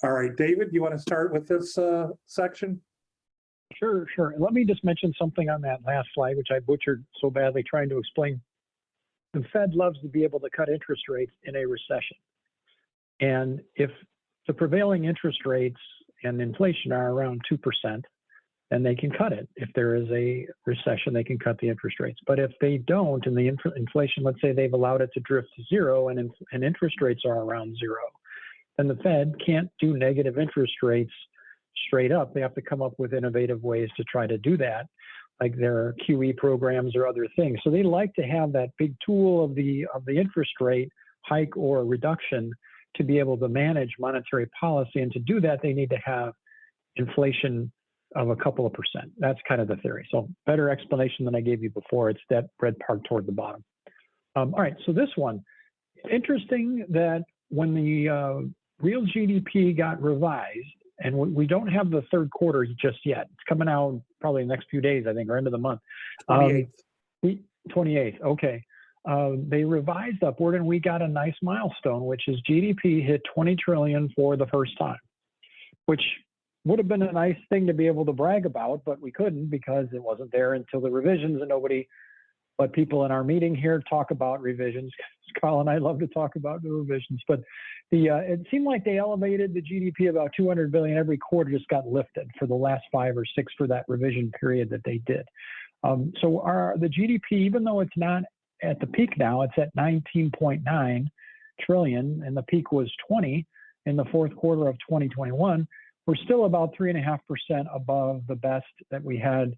All right, David, you want to start with this section? Sure. Let me just mention something on that last slide, which I butchered so badly trying to explain. The Fed loves to be able to cut interest rates in a recession. And if the prevailing interest rates and inflation are around 2%, then they can cut it. If there is a recession, they can cut the interest rates. But if they don't, and the inflation, let's say they've allowed it to drift to zero and interest rates are around zero, then the Fed can't do negative interest rates straight up. They have to come up with innovative ways to try to do that, like their QE programs or other things. So they like to have that big tool of the interest rate hike or reduction to be able to manage monetary policy. And to do that, they need to have inflation of a couple of percent. That's kind of the theory. So better explanation than I gave you before. It's that red part toward the bottom. All right, so this one, interesting that when the real GDP got revised, and we don't have the third quarter just yet. It's coming out probably the next few days, I think, or end of the month. 28th. 28th, okay. They revised upward and we got a nice milestone, which is GDP hit 20 trillion for the first time, which would have been a nice thing to be able to brag about, but we couldn't because it wasn't there until the revisions, and nobody but people in our meeting here talk about revisions. Carl and I love to talk about the revisions, but it seemed like they elevated the GDP about 200 billion every quarter, just got lifted for the last 5 or 6 for that revision period that they did. So the GDP, even though it's not at the peak now, it's at 19.9 trillion, and the peak was 20 in the fourth quarter of 2021. We're still about 3.5% above the best that we had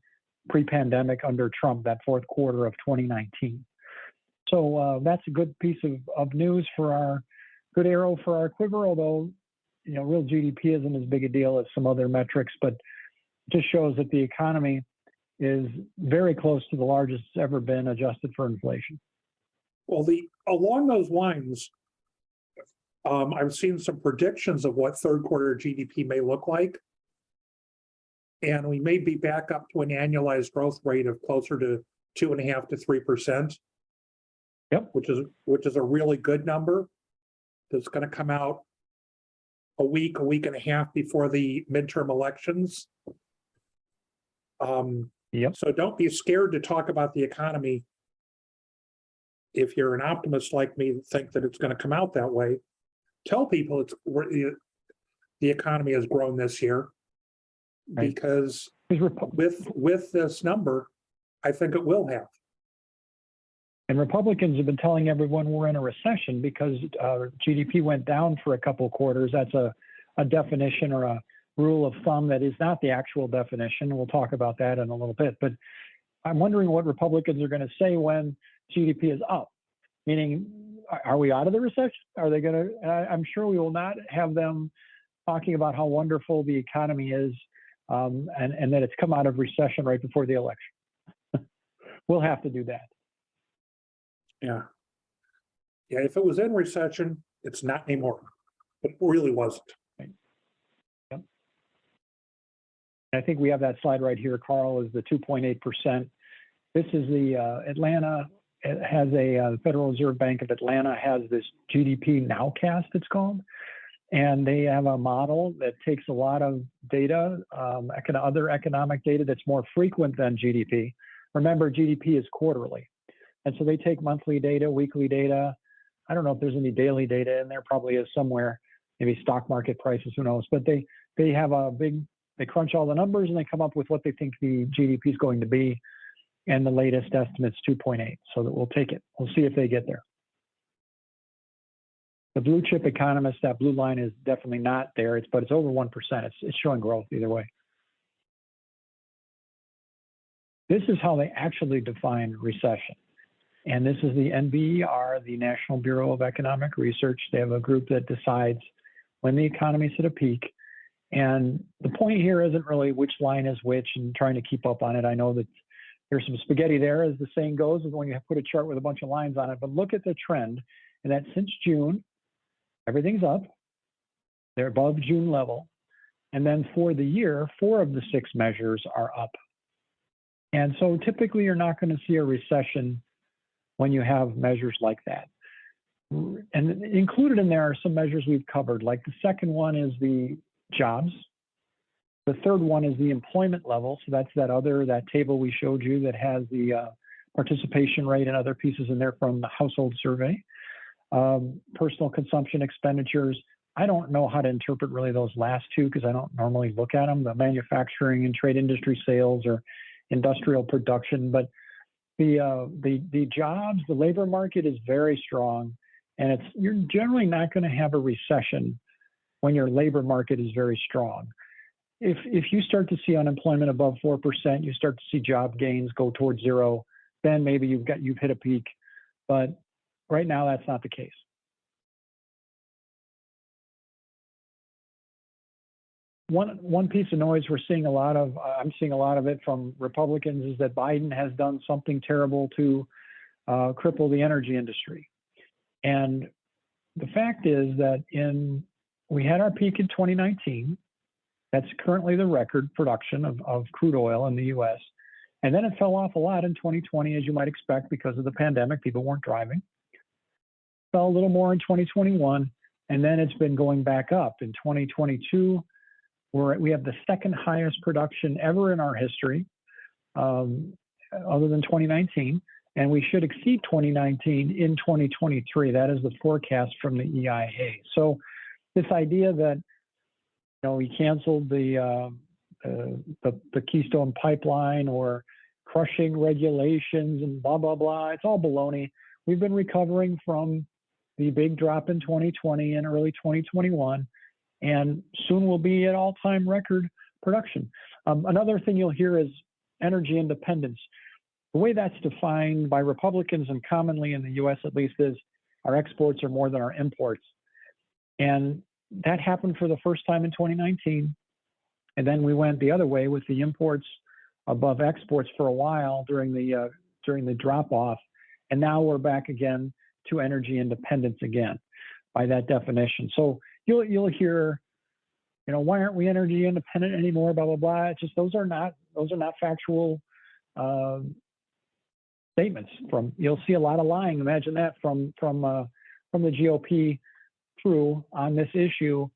pre-pandemic under Trump, that fourth quarter of 2019. So that's a good piece of news for our good arrow for our quiver, although, you know, real GDP isn't as big a deal as some other metrics, but it just shows that the economy is very close to the largest it's ever been adjusted for inflation. Well, along those lines, I've seen some predictions of what third quarter GDP may look like. And we may be back up to an annualized growth rate of closer to 2.5% to 3%. Yep. Which is a really good number. That's going to come out a week and a half before the midterm elections. Yep. So don't be scared to talk about the economy. If you're an optimist like me, think that it's going to come out that way. Tell people the economy has grown this year, right? Because with this number, I think it will have. And Republicans have been telling everyone we're in a recession because GDP went down for a couple of quarters. That's a definition or a rule of thumb that is not the actual definition. We'll talk about that in a little bit. But I'm wondering what Republicans are going to say when GDP is up. Meaning, are we out of the recession? Are they going to? I'm sure we will not have them talking about how wonderful the economy is and that it's come out of recession right before the election. We'll have to do that. Yeah. If it was in recession, it's not anymore. It really wasn't. Right. Yep. I think we have that slide right here, Carl, is the 2.8%. This is the Atlanta. It has a Federal Reserve Bank of Atlanta has this GDP nowcast, it's called. And they have a model that takes a lot of data, other economic data that's more frequent than GDP. Remember, GDP is quarterly. And so they take monthly data, weekly data. I don't know if there's any daily data in there, probably is somewhere, maybe stock market prices, who knows. But they have they crunch all the numbers and they come up with what they think the GDP is going to be. And the latest estimate's 2.8. So that we'll take it. We'll see if they get there. The blue chip economist, that blue line is definitely not there, but it's over 1%. It's showing growth either way. This is how they actually define recession. And this is the NBER, the National Bureau of Economic Research. They have a group that decides when the economy's at a peak. And the point here isn't really which line is which and trying to keep up on it. I know that there's some spaghetti there, as the saying goes, when you put a chart with a bunch of lines on it. But look at the trend, and that since June, everything's up. They're above June level. And then for the year, 4 of the 6 measures are up. And so typically you're not going to see a recession when you have measures like that. and included in there are some measures we've covered. Like the second one is the jobs. The third one is the employment level. So that's that table we showed you that has the participation rate and other pieces in there from the household survey. Personal consumption expenditures. I don't know how to interpret really those last two because I don't normally look at them, the manufacturing and trade industry sales or industrial production. But the jobs, the labor market is very strong, and you're generally not going to have a recession when your labor market is very strong. If you start to see unemployment above 4%, you start to see job gains go towards zero, then maybe you've hit a peak. But right now, that's not the case. One piece of noise we're seeing a lot of, I'm seeing a lot of it from Republicans, is that Biden has done something terrible to cripple the energy industry. And the fact is that we had our peak in 2019. That's currently the record production of crude oil in the US. And then it fell off a lot in 2020, as you might expect, because of the pandemic. People weren't driving. Fell a little more in 2021, and then it's been going back up. In 2022, we have the second highest production ever in our history, other than 2019, and we should exceed 2019 in 2023. That is the forecast from the EIA. So this idea that we canceled the Keystone Pipeline or crushing regulations and blah, blah, blah, it's all baloney. We've been recovering from the big drop in 2020 and early 2021. And soon we'll be at all-time record production. Another thing you'll hear is energy independence. The way that's defined by Republicans and commonly in the US at least is our exports are more than our imports. And that happened for the first time in 2019. And then we went the other way with the imports above exports for a while during the drop-off. And now we're back again to energy independence again by that definition. So you'll hear, why aren't we energy independent anymore? Blah blah blah. It's just those are not factual statements. You'll see a lot of lying. Imagine that from the GOP crew on this issue.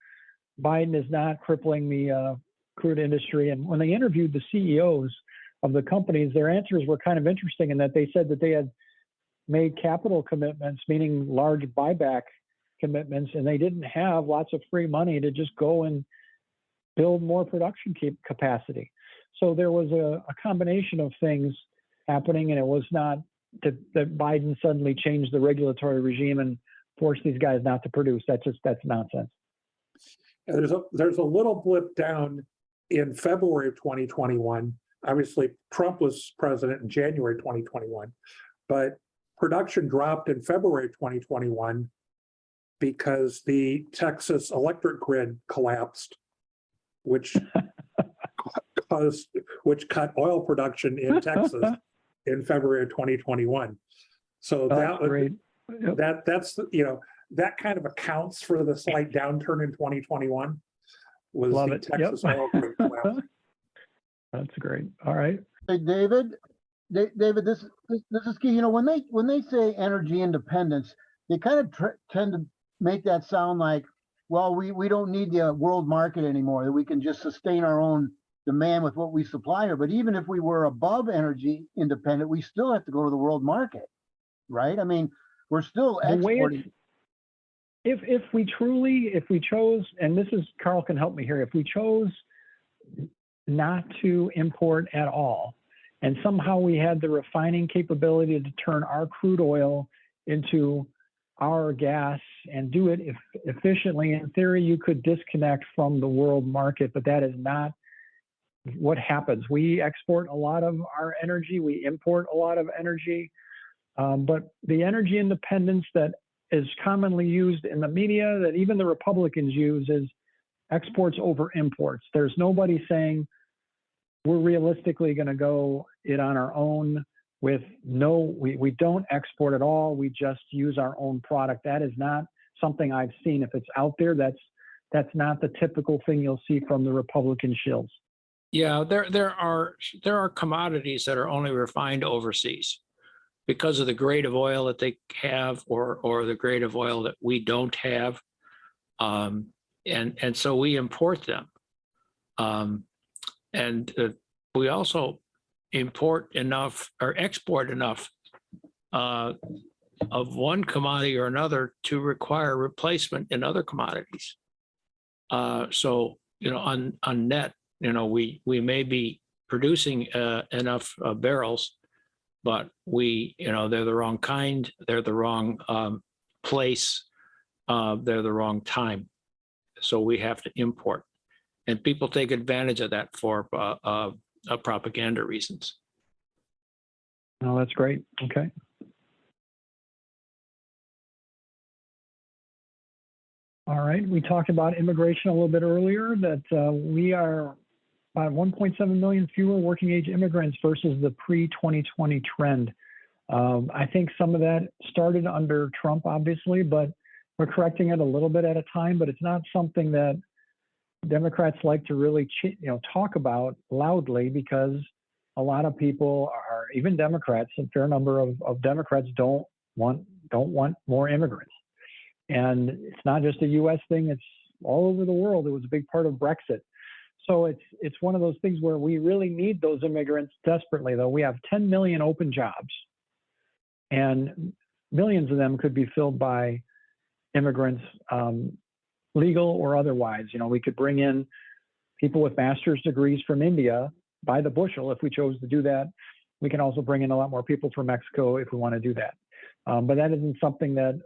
Biden is not crippling the crude industry. And when they interviewed the CEOs of the companies, their answers were kind of interesting in that they said that they had made capital commitments, meaning large buyback commitments, and they didn't have lots of free money to just go and build more production capacity. So there was a combination of things happening, and it was not that Biden suddenly changed the regulatory regime and forced these guys not to produce. That's nonsense. There's a little blip down in February of 2021. Obviously, Trump was president in January 2021, but production dropped in February of 2021 because the Texas electric grid collapsed, which cut oil production in Texas in February of 2021. So that's that kind of accounts for the slight downturn in 2021. Was Love the it. Texas oil grid collapse. That's great. All right. Hey, David, this is key. When they say energy independence, they kind of tend to make that sound like, well, we don't need the world market anymore, that we can just sustain our own demand with what we supply her. But even if we were above energy independent, we still have to go to the world market, right? I mean, we're still exporting. If we chose, and this is, Carl can help me here, if we chose not to import at all, and somehow we had the refining capability to turn our crude oil into our gas and do it efficiently, in theory, you could disconnect from the world market, but that is not what happens. We export a lot of our energy, we import a lot of energy, but the energy independence that is commonly used in the media, that even the Republicans use, is exports over imports. There's nobody saying we're realistically going to go it on our own with we don't export at all. We just use our own product. That is not something I've seen. If it's out there, that's not the typical thing you'll see from the Republican shills. Yeah, there are commodities that are only refined overseas. because of the grade of oil that they have or the grade of oil that we don't have. And so we import them. We also import enough or export enough of one commodity or another to require replacement in other commodities. So, on net, we may be producing enough barrels, but they're the wrong kind, they're the wrong place, they're the wrong time. So we have to import. And people take advantage of that for propaganda reasons. Oh, that's great. Okay. All right. We talked about immigration a little bit earlier, that we are about 1.7 million fewer working age immigrants versus the pre-2020 trend. I think some of that started under Trump, obviously, but we're correcting it a little bit at a time, but it's not something that Democrats like to really talk about loudly, because a lot of people are, even Democrats, a fair number of Democrats don't want more immigrants. And it's not just a US thing, it's all over the world. It was a big part of Brexit. So it's one of those things where we really need those immigrants desperately, though. We have 10 million open jobs, and millions of them could be filled by immigrants, legal or otherwise. We could bring in people with master's degrees from India by the bushel if we chose to do that. We can also bring in a lot more people from Mexico if we want to do that. But that isn't something that,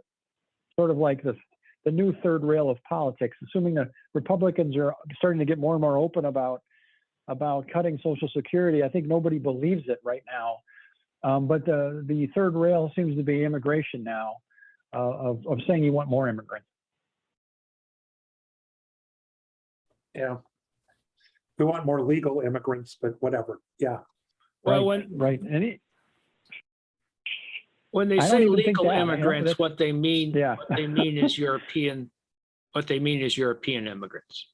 sort of like the new third rail of politics, assuming the Republicans are starting to get more and more open about cutting Social Security. I think nobody believes it right now. But the third rail seems to be immigration now, of saying you want more immigrants. Yeah. We want more legal immigrants, but whatever. Yeah. Well, right. when they I don't say even think legal that. immigrants, what they mean is European. What they mean is European immigrants.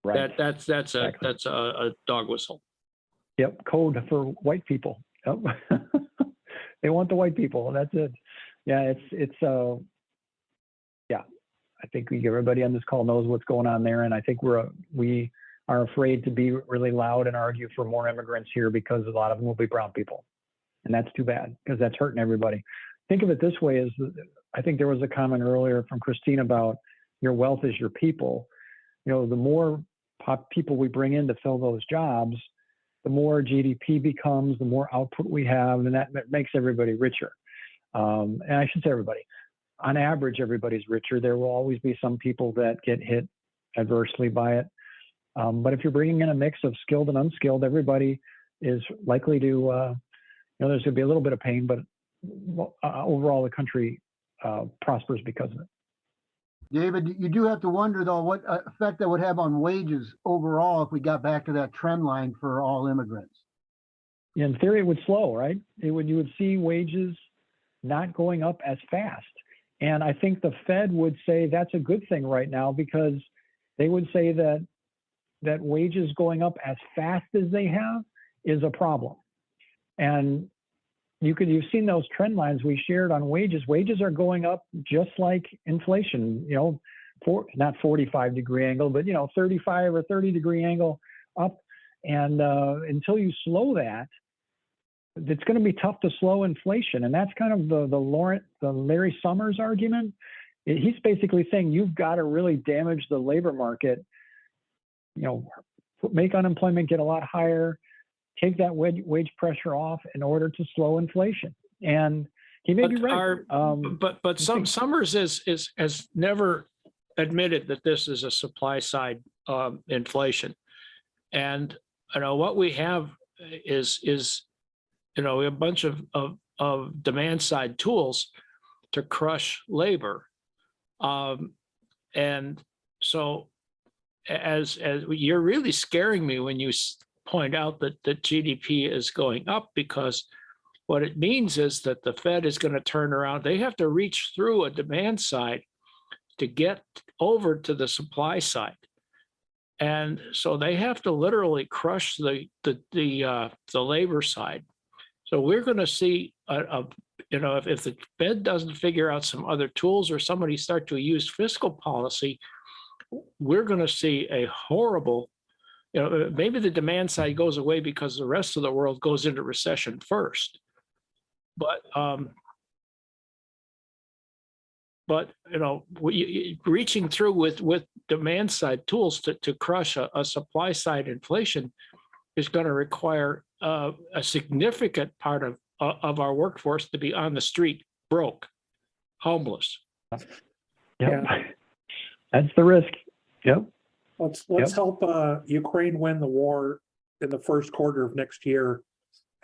Right. That's a dog whistle. Yep. Code for white people. Yep. They want the white people. That's it. Yeah. Yeah. I think everybody on this call knows what's going on there, and I think we are afraid to be really loud and argue for more immigrants here, because a lot of them will be brown people, and that's too bad, because that's hurting everybody. Think of it this way: I think there was a comment earlier from Christine about your wealth is your people. The more people we bring in to fill those jobs, the more GDP becomes, the more output we have, and that makes everybody richer. And I should say everybody. On average, everybody's richer. There will always be some people that get hit adversely by it. But if you're bringing in a mix of skilled and unskilled, everybody is likely to, there's going to be a little bit of pain, but overall the country prospers because of it. David, you do have to wonder, though, what effect that would have on wages overall if we got back to that trend line for all immigrants. In theory, it would slow, right? You would see wages not going up as fast. And I think the Fed would say that's a good thing right now, because they would say that wages going up as fast as they have is a problem. And you've seen those trend lines we shared on wages. Wages are going up just like inflation, not 45-degree angle, but 35 or 30-degree angle up. And until you slow that, it's going to be tough to slow inflation. And that's kind of the Larry Summers argument. He's basically saying you've got to really damage the labor market, make unemployment get a lot higher, take that wage pressure off in order to slow inflation. And he may be right. But Summers has never admitted that this is a supply side inflation. And what we have is a bunch of demand side tools to crush labor. And so as you're really scaring me when you point out that GDP is going up, because what it means is that the Fed is going to turn around. They have to reach through a demand side to get over to the supply side. And so they have to literally crush the labor side. So we're going to see if the Fed doesn't figure out some other tools or somebody start to use fiscal policy, we're going to see a horrible, maybe the demand side goes away because the rest of the world goes into recession first. But reaching through with demand side tools to crush a supply side inflation is going to require a significant part of our workforce to be on the street, broke, homeless. Yep. Yeah. That's the risk. Yep. Let's help Ukraine win the war in the first quarter of next year,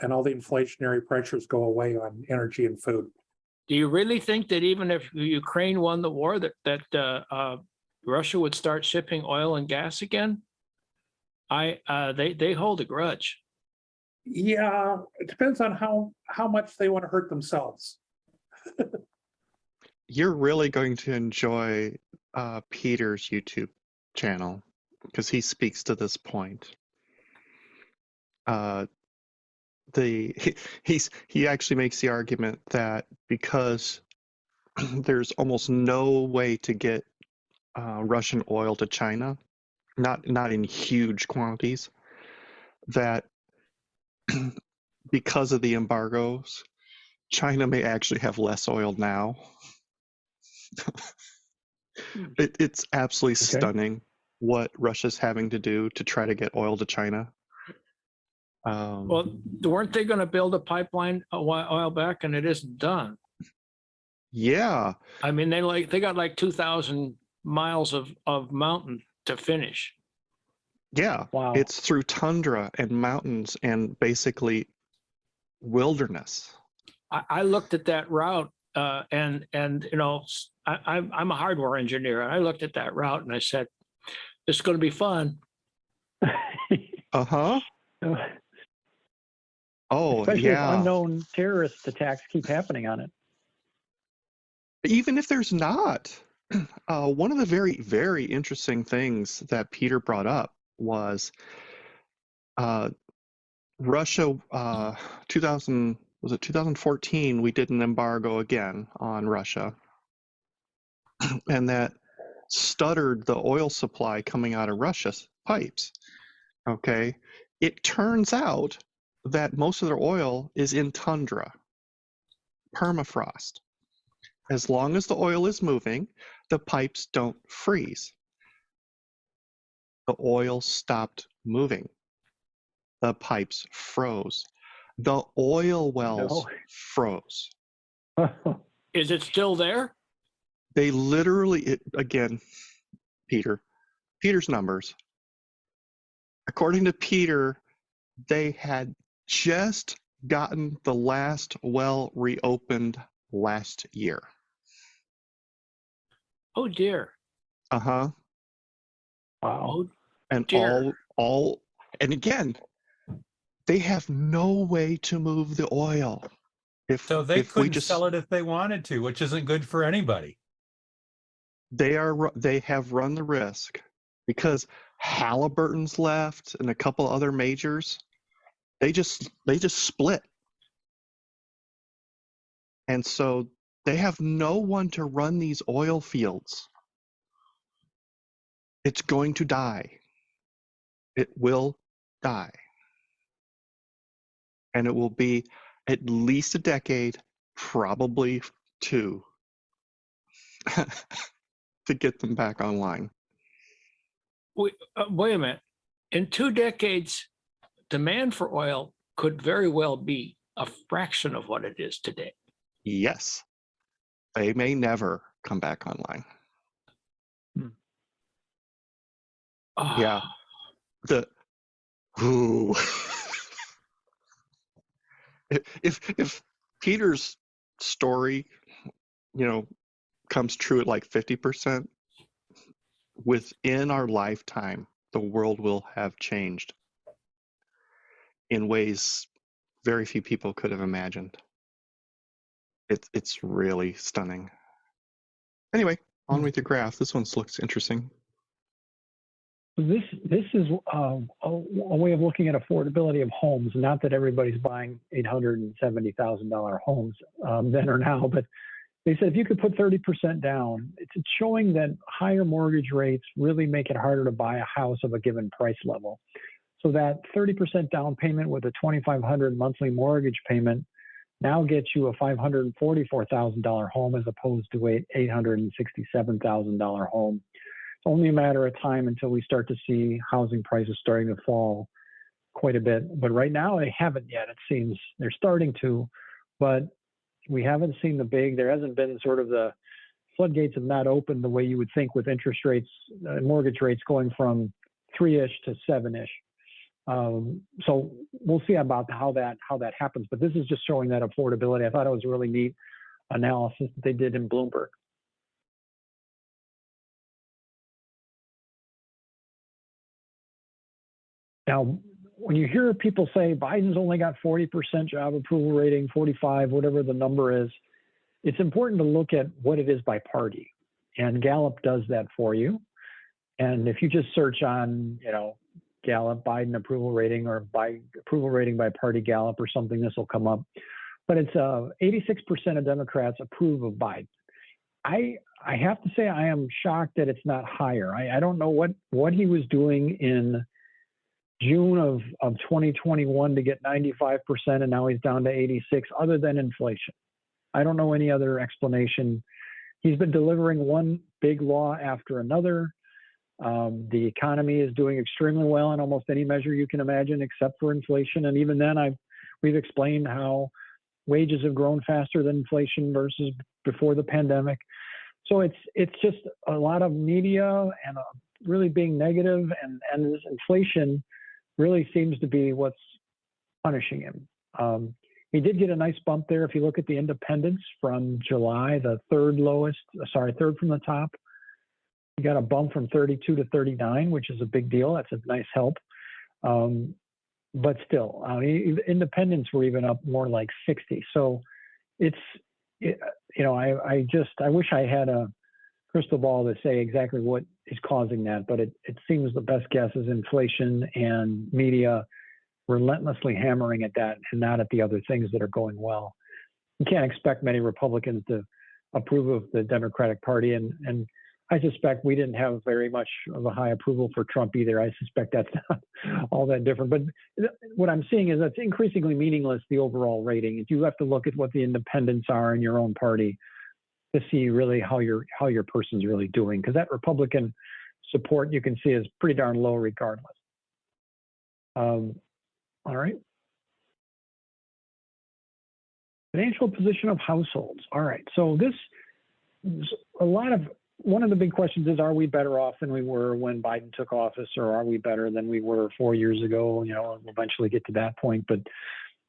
and all the inflationary pressures go away on energy and food. Do you really think that even if Ukraine won the war, that Russia would start shipping oil and gas again? They hold a grudge. Yeah, it depends on how much they want to hurt themselves. You're really going to enjoy Peter's YouTube channel because he speaks to this point. He actually makes the argument that because there's almost no way to get Russian oil to China, not in huge quantities, that because of the embargoes, China may actually have less oil now. It's absolutely stunning what Russia's having to do to try to get oil to China. Well, weren't they going to build a pipeline a while back, and it isn't done? Yeah. I mean, they got like 2,000 miles of mountain to finish. Yeah. Wow. It's through tundra and mountains and basically wilderness. I looked at that route, and I'm a hardware engineer, and I looked at that route and I said, "It's going to be fun." Uh-huh. Oh, Especially yeah. if unknown terrorist attacks keep happening on it. Even if there's not, one of the very, very interesting things that Peter brought up was Russia, 2014, we did an embargo again on Russia, and that stuttered the oil supply coming out of Russia's pipes. Okay, it turns out that most of their oil is in tundra, permafrost. As long as the oil is moving, the pipes don't freeze. The oil stopped moving. The pipes froze. The oil wells froze. Is it still there? They literally, again, Peter's numbers. According to Peter, they had just gotten the last well reopened last year. Oh dear. Uh-huh. Wow. Oh And dear. and again, they have no way to move the oil. So they couldn't sell it if they wanted to, which isn't good for anybody. They have run the risk because Halliburton's left and a couple other majors. They just split. And so they have no one to run these oil fields. It's going to die. It will die. And it will be at least a decade, probably 2, to get them back online. Wait a minute. In 2 decades, demand for oil could very well be a fraction of what it is today. Yes. They may never come back online. Oh. Yeah. Ooh. If Peter's story, comes true at like 50%, within our lifetime, the world will have changed in ways very few people could have imagined. It's really stunning. Anyway, on with your graph. This one looks interesting. This is a way of looking at affordability of homes. Not that everybody's buying $870,000 homes then or now, but they said if you could put 30% down, it's showing that higher mortgage rates really make it harder to buy a house of a given price level. So that 30% down payment with a $2,500 monthly mortgage payment now gets you a $544,000 home as opposed to a $867,000 home. It's only a matter of time until we start to see housing prices starting to fall quite a bit. But right now they haven't yet. It seems they're starting to, but we haven't seen there hasn't been sort of the floodgates have not opened the way you would think with interest rates, mortgage rates going from 3-ish to 7-ish. So we'll see about how that happens. But this is just showing that affordability. I thought it was a really neat analysis that they did in Bloomberg. Now, when you hear people say Biden's only got 40% job approval rating, 45, whatever the number is, it's important to look at what it is by party. And Gallup does that for you. And if you just search on, Gallup Biden approval rating or by approval rating by party Gallup or something, this will come up. But it's 86% of Democrats approve of Biden. I have to say I am shocked that it's not higher. I don't know what he was doing in June of 2021 to get 95%, and now he's down to 86, other than inflation. I don't know any other explanation. He's been delivering one big law after another. The economy is doing extremely well in almost any measure you can imagine, except for inflation. And even then, we've explained how wages have grown faster than inflation versus before the pandemic. So it's just a lot of media and really being negative, and this inflation really seems to be what's punishing him. He did get a nice bump there. If you look at the independents from July, the third from the top, he got a bump from 32 to 39, which is a big deal. That's a nice help. But still, independents were even up more like 60. So I wish I had a crystal ball to say exactly what is causing that, but it seems the best guess is inflation and media relentlessly hammering at that and not at the other things that are going well. You can't expect many Republicans to approve of the Democratic Party, and I suspect we didn't have very much of a high approval for Trump either. I suspect that's not all that different. But what I'm seeing is that's increasingly meaningless, the overall rating. You have to look at what the independents are in your own party to see really how your person's really doing, because that Republican support you can see is pretty darn low regardless. All right. Financial position of households. All right. So one of the big questions is, are we better off than we were when Biden took office, or are we better than we were 4 years ago? We'll eventually get to that point. But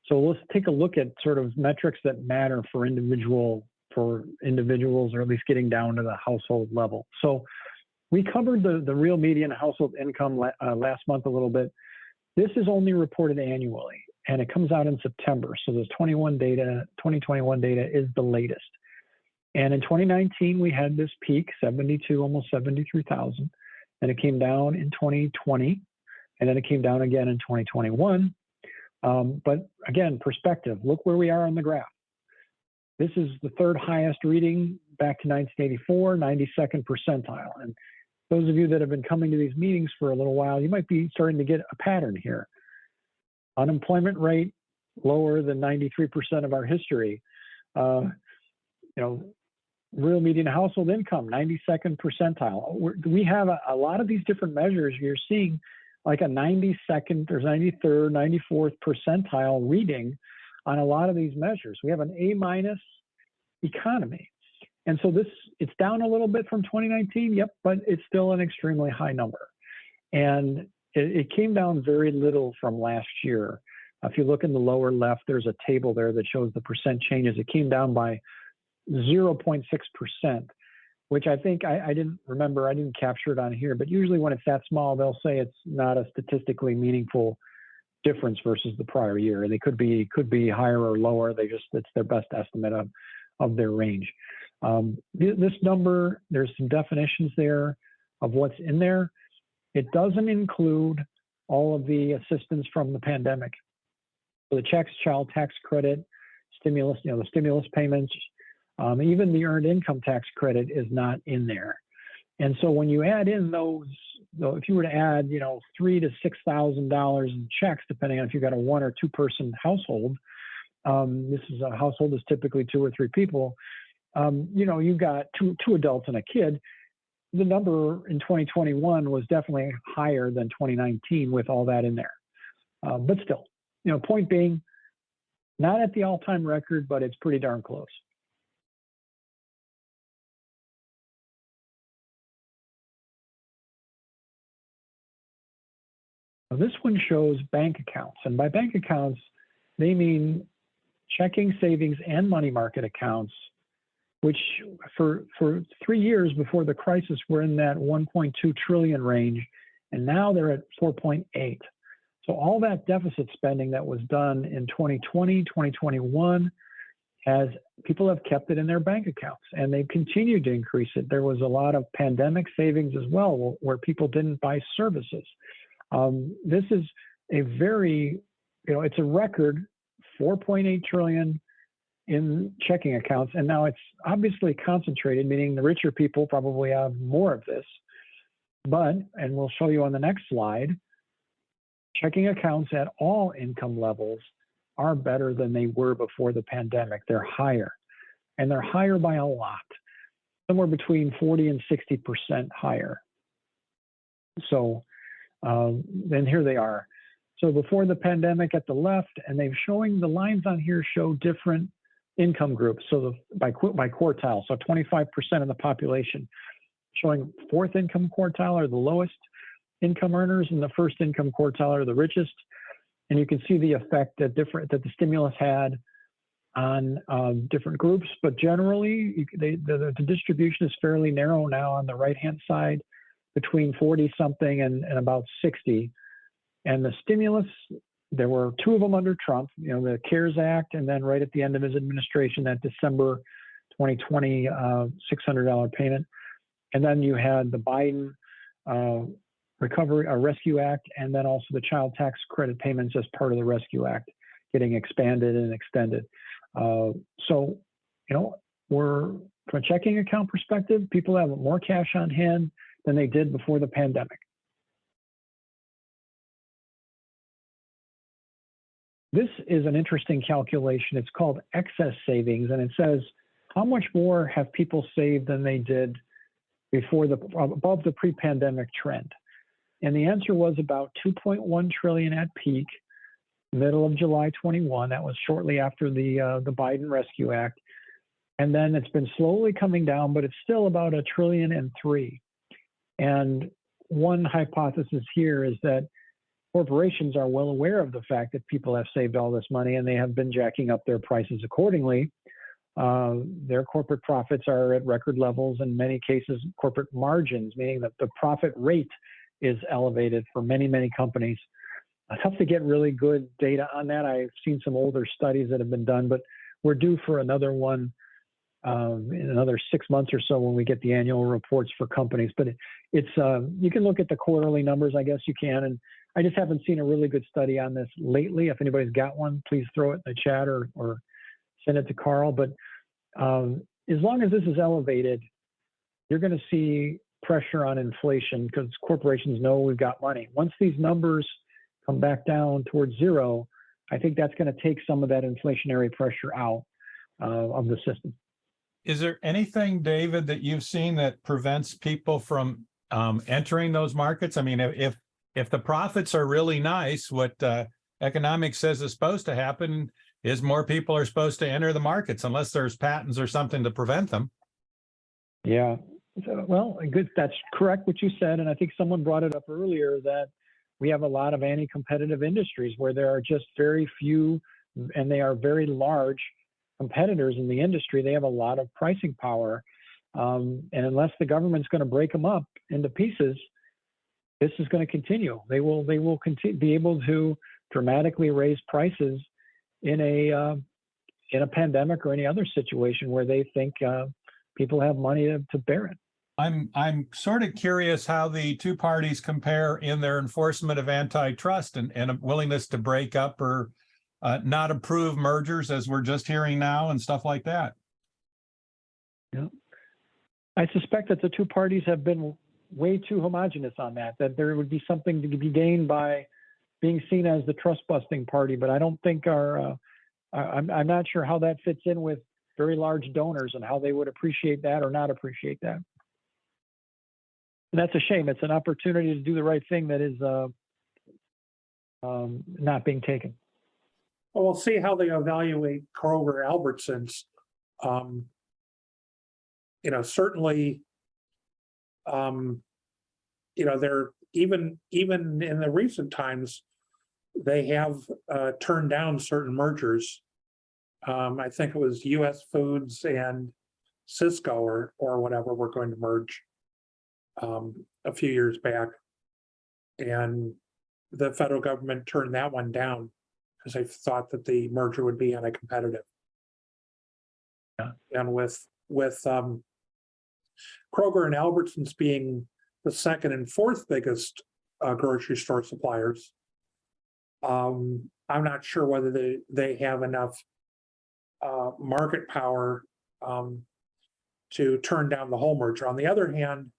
so let's take a look at sort of metrics that matter for individuals, or at least getting down to the household level. So we covered the real median household income last month a little bit. This is only reported annually, and it comes out in September. So there's 2021 data is the latest. And in 2019, we had this peak, almost 73,000, and it came down in 2020, and then it came down again in 2021. But again, perspective, look where we are on the graph. This is the third highest reading back to 1984, 92nd percentile. And those of you that have been coming to these meetings for a little while, you might be starting to get a pattern here. Unemployment rate lower than 93% of our history. Real median household income, 92nd percentile. We have a lot of these different measures. You're seeing like a 92nd or 93rd, 94th percentile reading on a lot of these measures. We have an A- economy. And so it's down a little bit from 2019, yep, but it's still an extremely high number. And it came down very little from last year. If you look in the lower left, there's a table there that shows the percent changes. It came down by 0.6%, which I think I didn't capture it on here, but usually when it's that small, they'll say it's not a statistically meaningful difference versus the prior year. They could be higher or lower. It's their best estimate of their range. This number, there's some definitions there of what's in there. It doesn't include all of the assistance from the pandemic. So the checks, child tax credit, stimulus, the stimulus payments, even the earned income tax credit is not in there. And so when you add in those, if you were to add, $3,000 to $6,000 in checks, depending on if you've got a 1 or 2 person household, this is a household is typically 2 or 3 people. You've got two adults and a kid. The number in 2021 was definitely higher than 2019 with all that in there. But still, point being, not at the all-time record, but it's pretty darn close. Now, this one shows bank accounts, and by bank accounts, they mean checking, savings, and money market accounts, which for 3 years before the crisis were in that 1.2 trillion range, and now they're at 4.8. So all that deficit spending that was done in 2020, 2021, people have kept it in their bank accounts, and they've continued to increase it. There was a lot of pandemic savings as well, where people didn't buy services. This is a very, it's a record 4.8 trillion in checking accounts. And now it's obviously concentrated, meaning the richer people probably have more of this. But, and we'll show you on the next slide, checking accounts at all income levels are better than they were before the pandemic. They're higher, and they're higher by a lot, somewhere between 40 and 60% higher. So then here they are. So before the pandemic at the left, and they're showing the lines on here show different income groups. So by quartile, so 25% of the population, showing fourth income quartile are the lowest income earners, and the first income quartile are the richest. And you can see the effect that the stimulus had on different groups. But generally, the distribution is fairly narrow now on the right-hand side, between 40-something and about 60. And the stimulus, there were 2 of them under Trump, the CARES Act, and then right at the end of his administration, that December 2020 $600 payment. And then you had the Biden Rescue Act, and then also the child tax credit payments as part of the Rescue Act getting expanded and extended. So, we're, from a checking account perspective, people have more cash on hand than they did before the pandemic. This is an interesting calculation. It's called excess savings, and it says how much more have people saved than they did above the pre-pandemic trend. And the answer was about 2.1 trillion at peak, middle of July 21. That was shortly after the Biden Rescue Act. And then it's been slowly coming down, but it's still about 1.3 trillion. And one hypothesis here is that corporations are well aware of the fact that people have saved all this money, and they have been jacking up their prices accordingly. Their corporate profits are at record levels, in many cases, corporate margins, meaning that the profit rate is elevated for many, many companies. It's tough to get really good data on that. I've seen some older studies that have been done, but we're due for another one in another 6 months or so when we get the annual reports for companies. But it's you can look at the quarterly numbers, I guess you can. And I just haven't seen a really good study on this lately. If anybody's got one, please throw it in the chat or send it to Carl. But as long as this is elevated, you're going to see pressure on inflation because corporations know we've got money. Once these numbers come back down towards zero, I think that's going to take some of that inflationary pressure out of the system. Is there anything, David, that you've seen that prevents people from entering those markets? I mean, if the profits are really nice, what economics says is supposed to happen is more people are supposed to enter the markets unless there's patents or something to prevent them. Yeah, well, good. That's correct what you said. And I think someone brought it up earlier that we have a lot of anti-competitive industries where there are just very few, and they are very large competitors in the industry. They have a lot of pricing power. And unless the government's going to break them up into pieces, this is going to continue. They will be able to dramatically raise prices in a pandemic or any other situation where they think people have money to bear it. I'm sort of curious how the two parties compare in their enforcement of antitrust and a willingness to break up or not approve mergers, as we're just hearing now, and stuff like that. Yeah. I suspect that the two parties have been way too homogenous on that there would be something to be gained by being seen as the trust busting party, but I don't think I'm not sure how that fits in with very large donors and how they would appreciate that or not appreciate that. And that's a shame. It's an opportunity to do the right thing that is not being taken. Well, we'll see how they evaluate Kroger Albertsons. Certainly, they're even in the recent times, they have turned down certain mergers. I think it was US Foods and Cisco or whatever were going to merge a few years back. And the federal government turned that one down because they thought that the merger would be anti-competitive. Yeah. And with Kroger and Albertsons being the second and fourth biggest grocery store suppliers, I'm not sure whether they have enough market power to turn down the whole merger. On the other hand,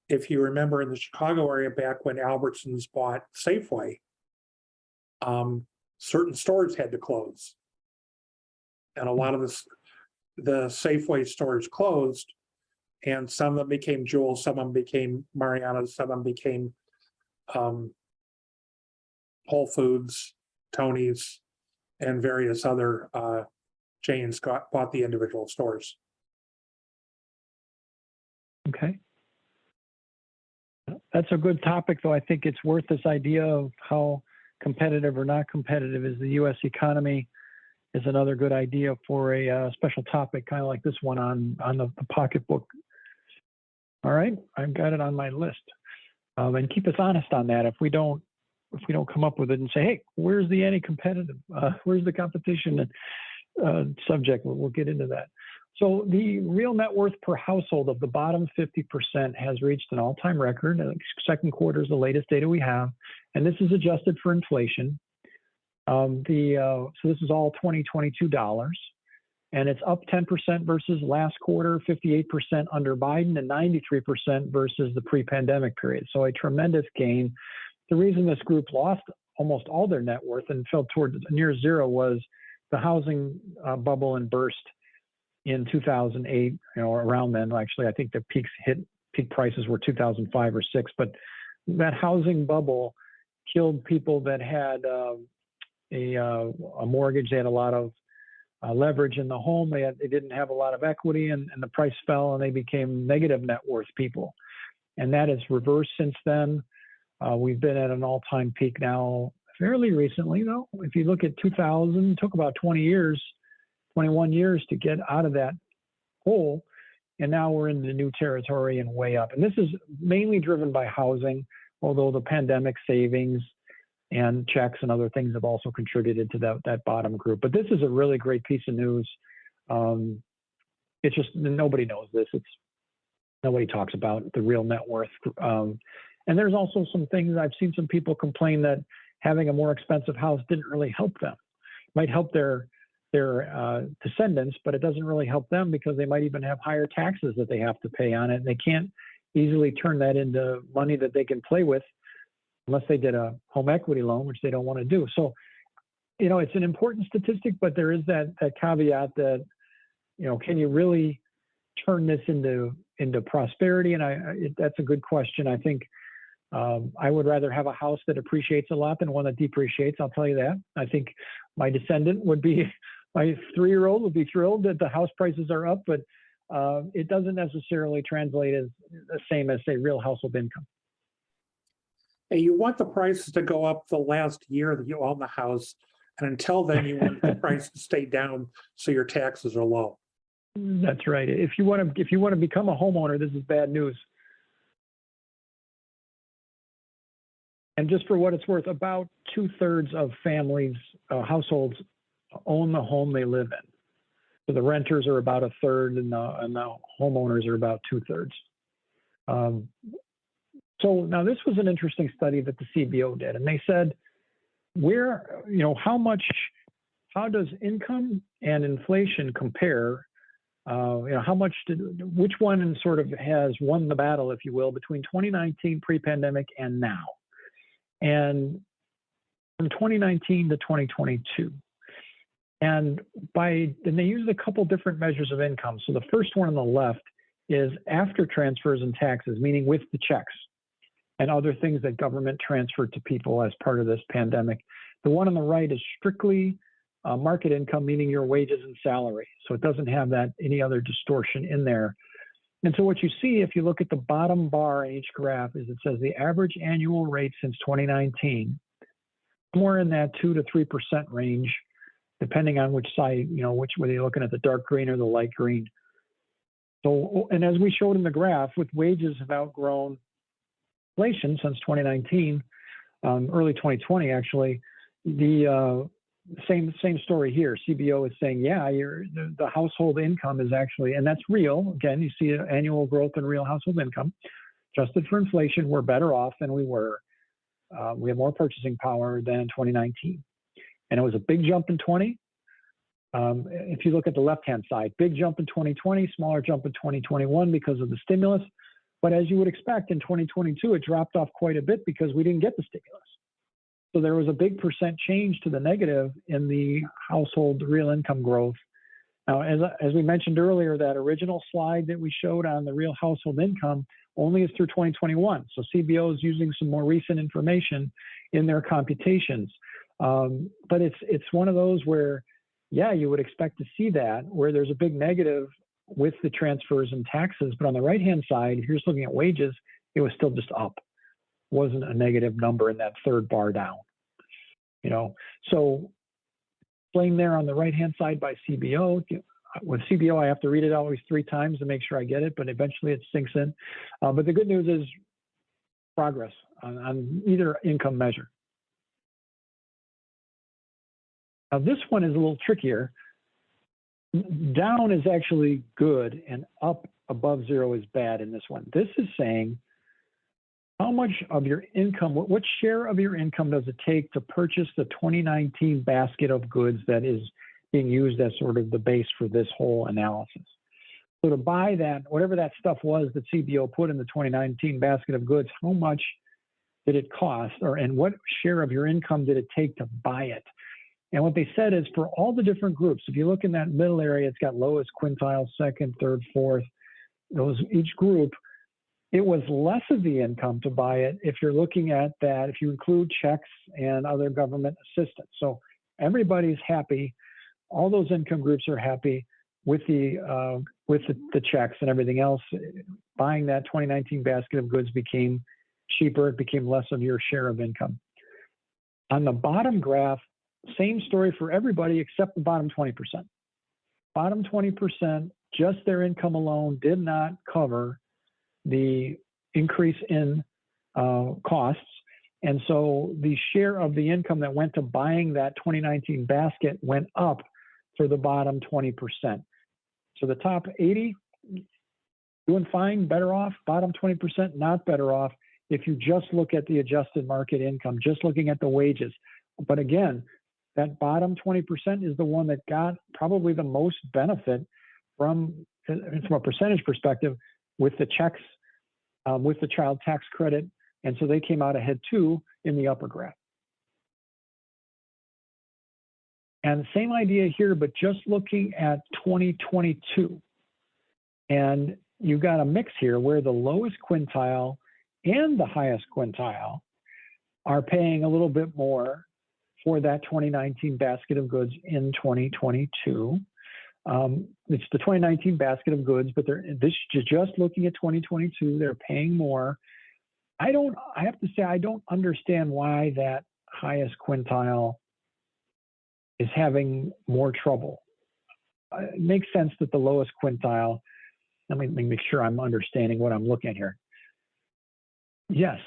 if you remember in the Chicago area back when Albertsons bought Safeway, certain stores had to close. And a lot of the Safeway stores closed, and some of them became Jewel, some of them became Mariana's, some of them became Whole Foods, Tony's, and various other chains bought the individual stores. Okay. That's a good topic, though. I think it's worth this idea of how competitive or not competitive is the U.S. economy is another good idea for a special topic, kind of like this one on the pocketbook. All right, I've got it on my list. And keep us honest on that. If we don't come up with it and say, hey, where's the anti-competitive? Where's the competition subject? We'll get into that. So the real net worth per household of the bottom 50% has reached an all-time record. Second quarter is the latest data we have, and this is adjusted for inflation. So this is all 2022 dollars, and it's up 10% versus last quarter, 58% under Biden, and 93% versus the pre-pandemic period. So a tremendous gain. The reason this group lost almost all their net worth and fell towards near zero was the housing bubble and burst in 2008, around then. Actually, I think the peak prices were 2005 or 6, but that housing bubble killed people that had a mortgage. They had a lot of leverage in the home. They didn't have a lot of equity, and the price fell, and they became negative net worth people. And that has reversed since then. We've been at an all-time peak now fairly recently, though. If you look at 2000, it took about 21 years to get out of that hole, and now we're in the new territory and way up. And this is mainly driven by housing, although the pandemic savings and checks and other things have also contributed to that bottom group. But this is a really great piece of news. It's just nobody knows this. Nobody talks about the real net worth. And there's also some things I've seen some people complain that having a more expensive house didn't really help them. Might help their descendants, but it doesn't really help them because they might even have higher taxes that they have to pay on it. And they can't easily turn that into money that they can play with unless they did a home equity loan, which they don't want to do. So, it's an important statistic, but there is that caveat that, can you really turn this into prosperity? And that's a good question. I think I would rather have a house that appreciates a lot than one that depreciates. I'll tell you that. I think my descendant my 3-year-old would be thrilled that the house prices are up, but it doesn't necessarily translate as the same as, say, real household income. Hey, you want the prices to go up the last year that you own the house, and until then, you want the price to stay down so your taxes are low. That's right. If you want to become a homeowner, this is bad news. And just for what it's worth, about 2/3 of families, households, own the home they live in. So the renters are about 1/3, and the homeowners are about 2/3. So now this was an interesting study that the CBO did, and they said, how does income and inflation compare? Which one sort of has won the battle, if you will, between 2019 pre-pandemic and now, and from 2019 to 2022. And they used a couple different measures of income. So the first one on the left is after transfers and taxes, meaning with the checks and other things that government transferred to people as part of this pandemic. The one on the right is strictly market income, meaning your wages and salary. So it doesn't have any other distortion in there. And so what you see, if you look at the bottom bar in each graph, is it says the average annual rate since 2019, somewhere in that 2 to 3% range, depending on which side, whether you're looking at the dark green or the light green. So, and as we showed in the graph, with wages have outgrown inflation since 2019, early 2020, actually, the same story here. CBO is saying, yeah, the household income is actually, and that's real. Again, you see annual growth in real household income. Adjusted for inflation, we're better off than we were. We have more purchasing power than in 2019. And it was a big jump in 20. If you look at the left-hand side, big jump in 2020, smaller jump in 2021 because of the stimulus. But as you would expect, in 2022, it dropped off quite a bit because we didn't get the stimulus. So there was a big percent change to the negative in the household real income growth. Now, as we mentioned earlier, that original slide that we showed on the real household income only is through 2021. So CBO is using some more recent information in their computations. But it's one of those where, yeah, you would expect to see that, where there's a big negative with the transfers and taxes. But on the right-hand side, if you're just looking at wages, it was still just up. Wasn't a negative number in that third bar down. So explained there on the right-hand side by CBO. With CBO, I have to read it always 3 times to make sure I get it, but eventually it sinks in. But the good news is progress on either income measure. Now this one is a little trickier. Down is actually good and up above 0 is bad in this one. This is saying how much of your income, what share of your income does it take to purchase the 2019 basket of goods that is being used as sort of the base for this whole analysis? So to buy that, whatever that stuff was that CBO put in the 2019 basket of goods, how much did it cost, and what share of your income did it take to buy it? And what they said is for all the different groups, if you look in that middle area, it's got lowest quintile, second, third, fourth, each group, it was less of the income to buy it if you're looking at that, if you include checks and other government assistance. So everybody's happy. All those income groups are happy with the checks and everything else. Buying that 2019 basket of goods became cheaper. It became less of your share of income. On the bottom graph, same story for everybody except the bottom 20%. Bottom 20%, just their income alone did not cover the increase in costs. And so the share of the income that went to buying that 2019 basket went up for the bottom 20%. So the top 80, doing fine, better off. Bottom 20%, not better off if you just look at the adjusted market income, just looking at the wages. But again, that bottom 20% is the one that got probably the most benefit from a percentage perspective with the checks, with the child tax credit. And so they came out ahead too in the upper graph. And same idea here, but just looking at 2022. And you've got a mix here where the lowest quintile and the highest quintile are paying a little bit more for that 2019 basket of goods in 2022. It's the 2019 basket of goods, but just looking at 2022, they're paying more. I have to say, I don't understand why that highest quintile is having more trouble. It makes sense that the lowest quintile, let me make sure I'm understanding what I'm looking at here. Yes,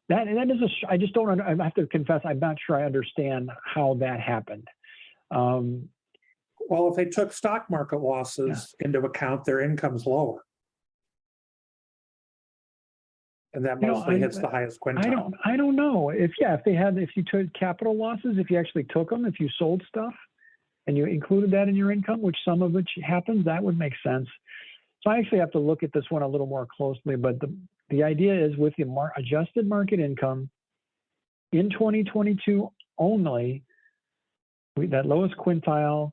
that is I just don't, I have to confess, I'm not sure I understand how that happened. Well, if they took stock market losses into account, their income's lower. And that You know, mostly hits the highest quintile. I don't know if you took capital losses, if you actually took them, if you sold stuff and you included that in your income, which some of which happens, that would make sense. So I actually have to look at this one a little more closely, but the idea is with the adjusted market income in 2022 only, that lowest quintile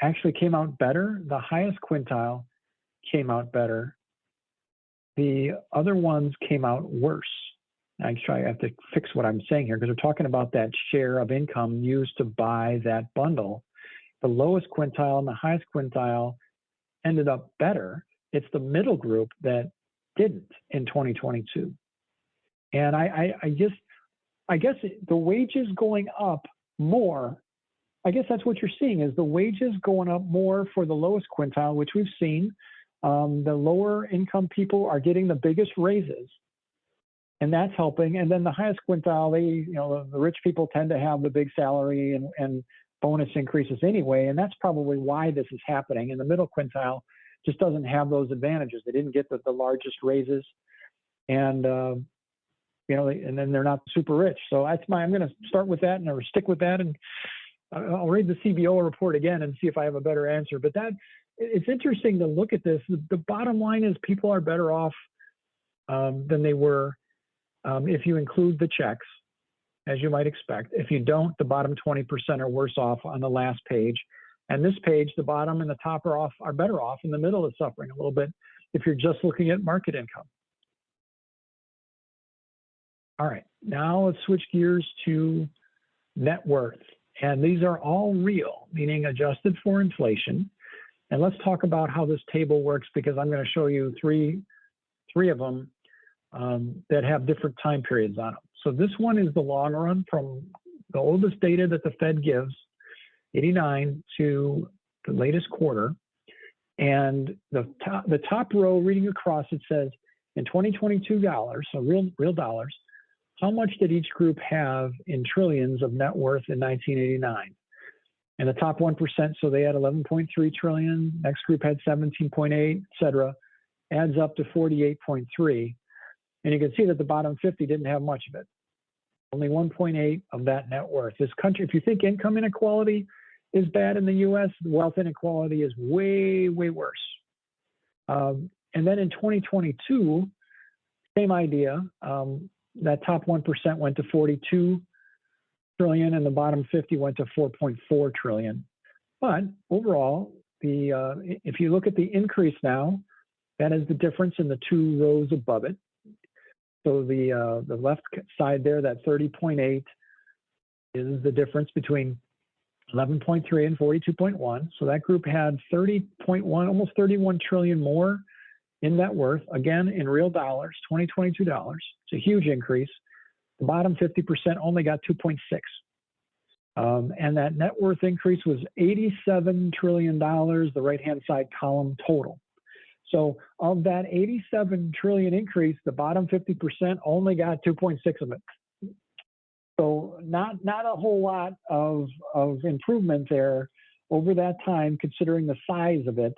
actually came out better. The highest quintile came out better. The other ones came out worse. I have to fix what I'm saying here because we're talking about that share of income used to buy that bundle. The lowest quintile and the highest quintile ended up better. It's the middle group that didn't in 2022. And I guess the wages going up more, I guess that's what you're seeing is the wages going up more for the lowest quintile, which we've seen. The lower income people are getting the biggest raises, and that's helping. And then the highest quintile, the rich people tend to have the big salary and bonus increases anyway, and that's probably why this is happening. And the middle quintile just doesn't have those advantages. They didn't get the largest raises, and and then they're not super rich. So I'm going to start with that and stick with that, and I'll read the CBO report again and see if I have a better answer. But it's interesting to look at this. The bottom line is people are better off than they were if you include the checks, as you might expect. If you don't, the bottom 20% are worse off on the last page. And this page, the bottom and the top are better off, and the middle is suffering a little bit if you're just looking at market income. All right, now let's switch gears to net worth. And these are all real, meaning adjusted for inflation. And let's talk about how this table works, because I'm going to show you three of them that have different time periods on them. So this one is the long run from the oldest data that the Fed gives, 89, to the latest quarter. And the top row reading across, it says in 2022 dollars, so real dollars, how much did each group have in trillions of net worth in 1989? And the top 1%, so they had 11.3 trillion, next group had 17.8, et cetera, adds up to 48.3. And you can see that the bottom 50 didn't have much of it. Only 1.8 of that net worth. This country, if you think income inequality is bad in the US, wealth inequality is way, way worse. And then in 2022, same idea, that top 1% went to 42 trillion and the bottom 50 went to 4.4 trillion. But overall, if you look at the increase now, that is the difference in the two rows above it. So the left side there, that 30.8 is the difference between 11.3 and 42.1. So that group had 30.1, almost 31 trillion more in net worth, again, in real dollars, 2022 dollars. It's a huge increase. The bottom 50% only got 2.6. And that net worth increase was $87 trillion, the right-hand side column total. So of that 87 trillion increase, the bottom 50% only got 2.6 of it. So not a whole lot of improvement there over that time, considering the size of it.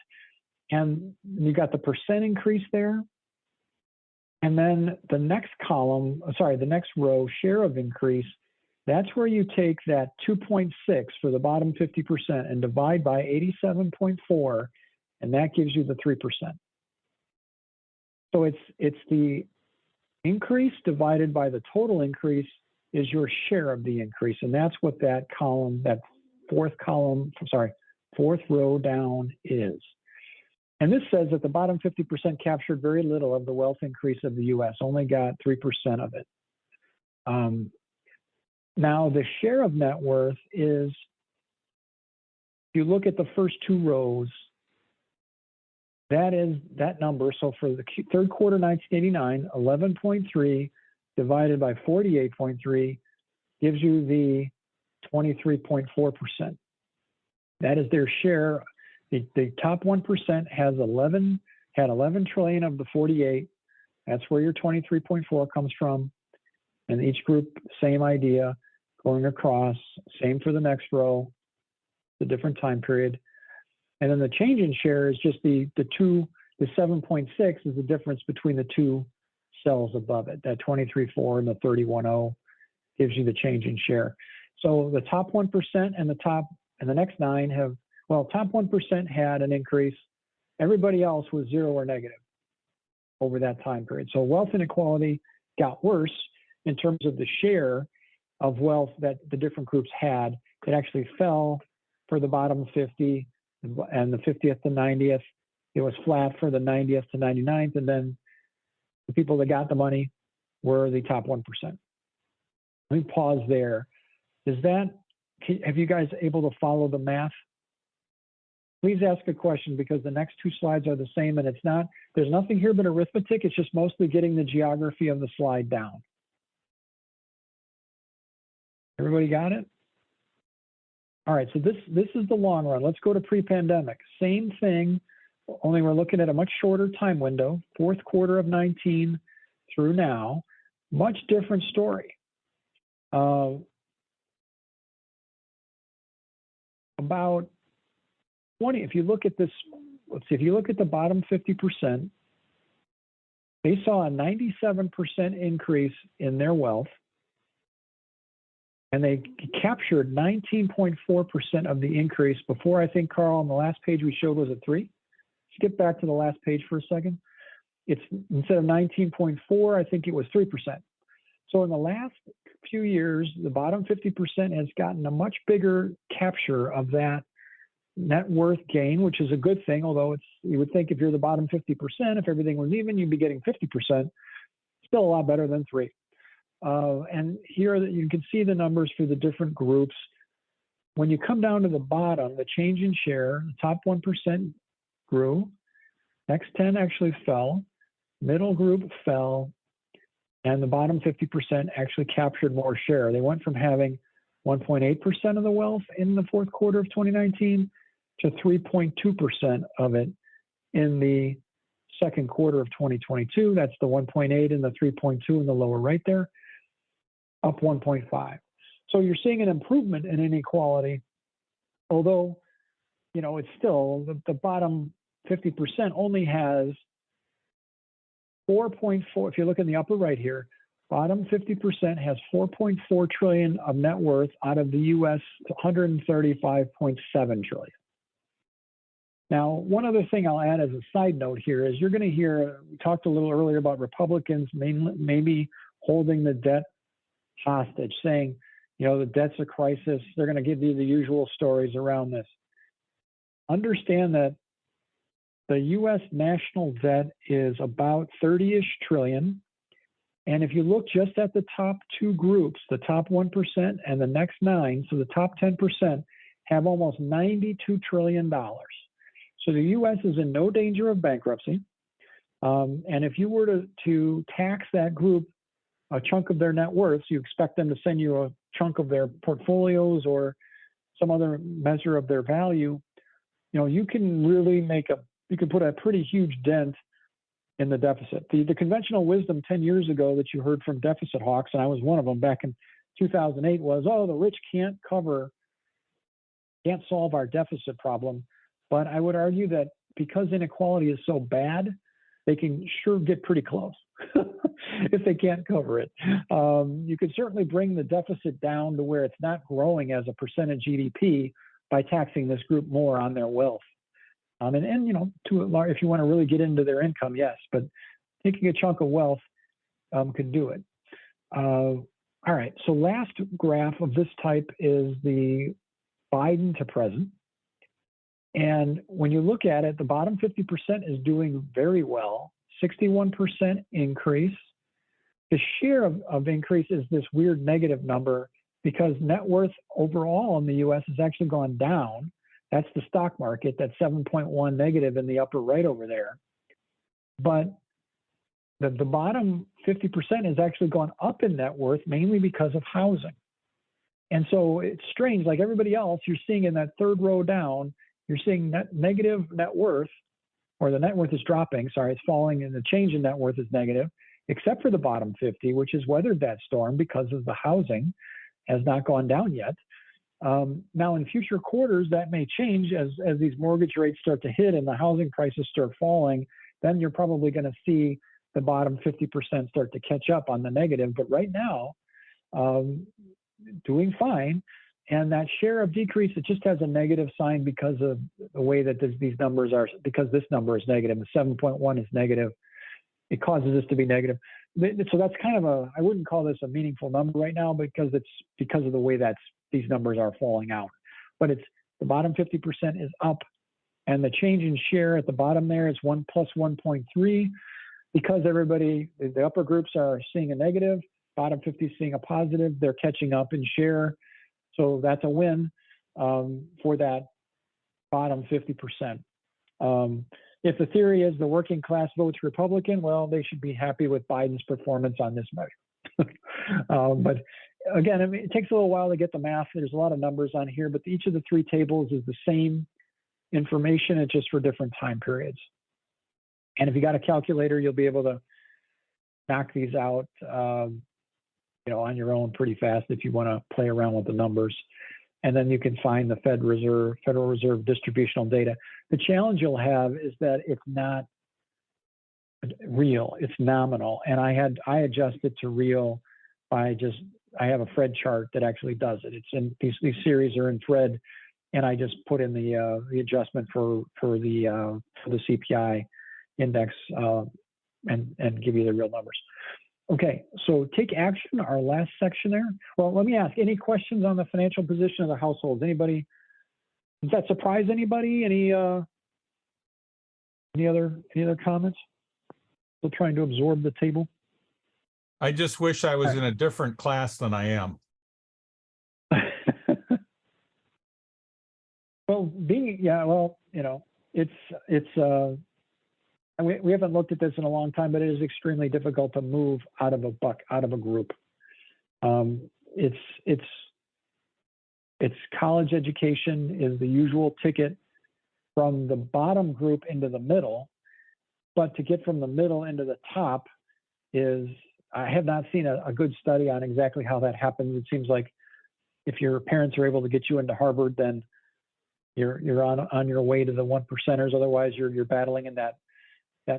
And you got the percent increase there. And then the next column, the next row, share of increase, that's where you take that 2.6 for the bottom 50% and divide by 87.4, and that gives you the 3%. So it's the increase divided by the total increase is your share of the increase. And that's what that column, that fourth row down is. And this says that the bottom 50% captured very little of the wealth increase of the US, only got 3% of it. Now, the share of net worth is, if you look at the first two rows, that is that number. So for the third quarter 1989, 11.3 divided by 48.3 gives you the 23.4%. That is their share. The top 1% had 11 trillion of the 48. That's where your 23.4 comes from. And each group, same idea, going across, same for the next row, the different time period. And then the change in share is just the 7.6 is the difference between the two cells above it. That 23.4 and the 31.0 gives you the change in share. So the top 1% and the next 9 have, well, top 1% had an increase. Everybody else was 0 or negative over that time period. So wealth inequality got worse in terms of the share of wealth that the different groups had. It actually fell for the bottom 50 and the 50th to 90th. It was flat for the 90th to 99th. And then the people that got the money were the top 1%. Let me pause there. Have you guys able to follow the math? Please ask a question because the next 2 slides are the same and there's nothing here but arithmetic. It's just mostly getting the geography of the slide down. Everybody got it? All right, so this is the long run. Let's go to pre-pandemic. Same thing, only we're looking at a much shorter time window, fourth quarter of 19 through now. Much different story. About 20, if you look at this, let's see, if you look at the bottom 50%, they saw a 97% increase in their wealth, and they captured 19.4% of the increase before. I think, Carl, on the last page we showed was a 3. Skip back to the last page for a second. It's instead of 19.4, I think it was 3%. So in the last few years, the bottom 50% has gotten a much bigger capture of that net worth gain, which is a good thing, although you would think if you're the bottom 50%, if everything was even, you'd be getting 50%. Still a lot better than 3. And here you can see the numbers for the different groups. When you come down to the bottom, the change in share, the top 1% grew, next 10 actually fell, middle group fell, and the bottom 50% actually captured more share. They went from having 1.8% of the wealth in the fourth quarter of 2019 to 3.2% of it in the second quarter of 2022. That's the 1.8 and the 3.2 in the lower right there, up 1.5. So you're seeing an improvement in inequality, although, it's still the bottom 50% only has 4.4. If you look in the upper right here, bottom 50% has 4.4 trillion of net worth out of the U.S. 135.7 trillion. Now, one other thing I'll add as a side note here is you're going to hear, we talked a little earlier about Republicans maybe holding the debt hostage, saying, the debt's a crisis. They're going to give you the usual stories around this. Understand that the U.S. national debt is about 30-ish trillion. And if you look just at the top 2 groups, the top 1% and the next 9, so the top 10% have almost $92 trillion. So the U.S. is in no danger of bankruptcy. And if you were to tax that group a chunk of their net worth, you expect them to send you a chunk of their portfolios or some other measure of their value, you can really you can put a pretty huge dent in the deficit. The conventional wisdom 10 years ago that you heard from deficit hawks, and I was one of them back in 2008, was, the rich can't solve our deficit problem. But I would argue that because inequality is so bad, they can sure get pretty close if they can't cover it. You could certainly bring the deficit down to where it's not growing as a percent of GDP by taxing this group more on their wealth. And if you want to really get into their income, yes, but taking a chunk of wealth could do it. All right, so last graph of this type is the Biden to present. And when you look at it, the bottom 50% is doing very well, 61% increase. The share of increase is this weird negative number because net worth overall in the U.S. has actually gone down. That's the stock market, that's 7.1 negative in the upper right over there. But the bottom 50% has actually gone up in net worth, mainly because of housing. And so it's strange, like everybody else, you're seeing in that third row down, you're seeing negative net worth, or the net worth is dropping, sorry, it's falling, and the change in net worth is negative, except for the bottom 50, which has weathered that storm because of the housing has not gone down yet. Now, in future quarters, that may change as these mortgage rates start to hit and the housing prices start falling. Then you're probably going to see the bottom 50% start to catch up on the negative. But right now, doing fine. And that share of decrease, it just has a negative sign because of the way that these numbers are, because this number is negative. The 7.1 is negative. It causes this to be negative. So that's kind of I wouldn't call this a meaningful number right now because it's because of the way these numbers are falling out. But it's the bottom 50% is up, and the change in share at the bottom there is 1 plus 1.3 because the upper groups are seeing a negative, bottom 50 is seeing a positive. They're catching up in share. So that's a win for that bottom 50%. If the theory is the working class votes Republican, well, they should be happy with Biden's performance on this measure. But again, I mean, it takes a little while to get the math. There's a lot of numbers on here, but each of the three tables is the same information. It's just for different time periods. And if you got a calculator, you'll be able to knock these out, on your own pretty fast if you want to play around with the numbers. And then you can find the Federal Reserve distributional data. The challenge you'll have is that it's not real, it's nominal. And I adjust it to real by I have a Fred chart that actually does it. It's in these series are in Fred, and I just put in the adjustment for the CPI index and give you the real numbers. Okay, so take action, our last section there. Well, let me ask, any questions on the financial position of the households? Anybody, does that surprise anybody? Any other comments? Still trying to absorb the table? I just wish I was in a different class than I am. Well, we haven't looked at this in a long time, but it is extremely difficult to move out of a group. It's college education is the usual ticket from the bottom group into the middle, but to get from the middle into the top I have not seen a good study on exactly how that happens. It seems like if your parents are able to get you into Harvard, then you're on your way to the 1%ers. Otherwise, you're battling in that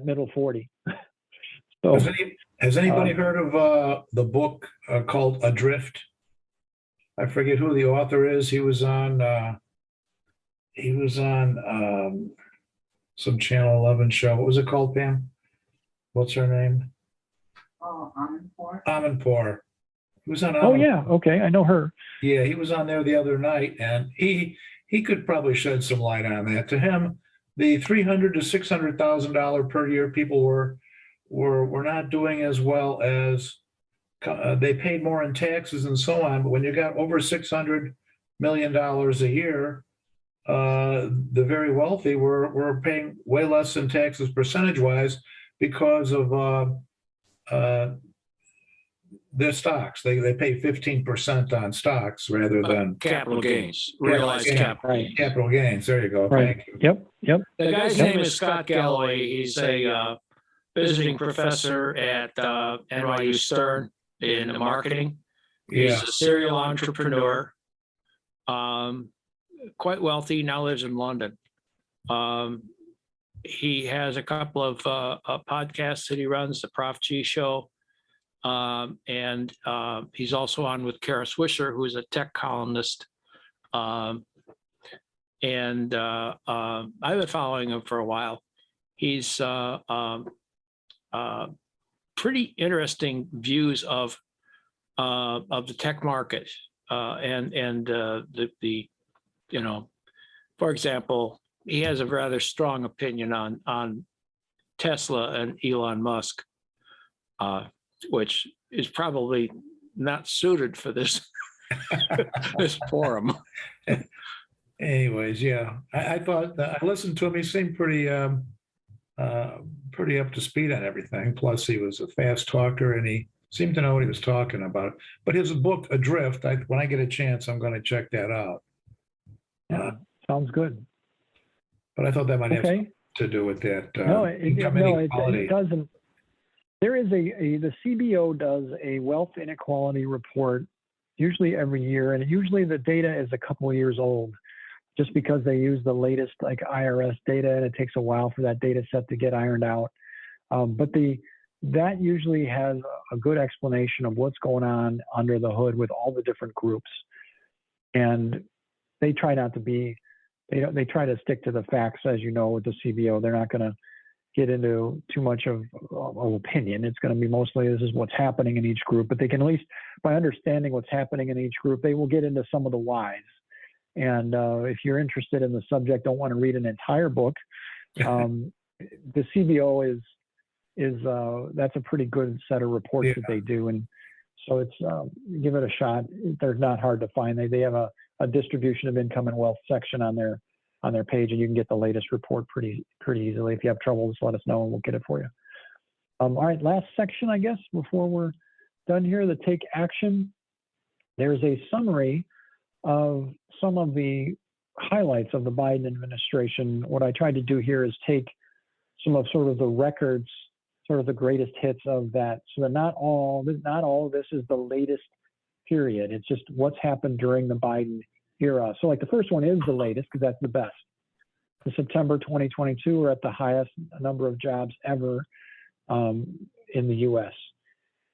middle 40. So, has anybody heard of the book called Adrift? I forget who the author is. He was on some Channel 11 show. What was it called, Pam? What's her name? Oh, Amanpour. Amanpour. He was on. Oh yeah, okay, I know her. Yeah, he was on there the other night, and he could probably shed some light on that. To him, the $300,000 to $600,000 per year people were not doing as well as they paid more in taxes and so on. But when you got over $600 million a year, the very wealthy were paying way less in taxes percentage-wise because of their stocks. They pay 15% on stocks rather than Capital gains, realized capital gains. capital gains. There you go. Right. Thank you. Yep. The guy's name is Scott Galloway. He's a visiting professor at NYU Stern in marketing. Yeah. He's a serial entrepreneur, quite wealthy, now lives in London. He has a couple of podcasts that he runs, the Prof G Show. And he's also on with Kara Swisher, who is a tech columnist. And I've been following him for a while. He's pretty interesting views of the tech market and for example, he has a rather strong opinion on Tesla and Elon Musk, which is probably not suited for this this forum. Anyways, yeah, I thought I listened to him. He seemed pretty up to speed on everything. Plus, he was a fast talker, and he seemed to know what he was talking about. But his book, Adrift, when I get a chance, I'm going to check that out. Yeah, sounds good. But I thought that might have something to do with that. It doesn't. There is the CBO does a wealth inequality report usually every year, and usually the data is a couple of years old, just because they use the latest like IRS data, and it takes a while for that data set to get ironed out. But the that usually has a good explanation of what's going on under the hood with all the different groups. And they try not to be, they try to stick to the facts, as you know, with the CBO. They're not going to get into too much of opinion. It's going to be mostly this is what's happening in each group, but they can at least, by understanding what's happening in each group, they will get into some of the whys. And if you're interested in the subject, don't want to read an entire book, the CBO that's a pretty good set of reports that they do. And so it's, give it a shot. They're not hard to find. They have a distribution of income and wealth section on their page, and you can get the latest report pretty easily. If you have trouble, just let us know and we'll get it for you. All right, last section, I guess, before we're done here, the take action. There's a summary of some of the highlights of the Biden administration. What I tried to do here is take some of sort of the records, sort of the greatest hits of that. So that not all of this is the latest period. It's just what's happened during the Biden era. So like the first one is the latest because that's the best. In September 2022, we're at the highest number of jobs ever in the U.S.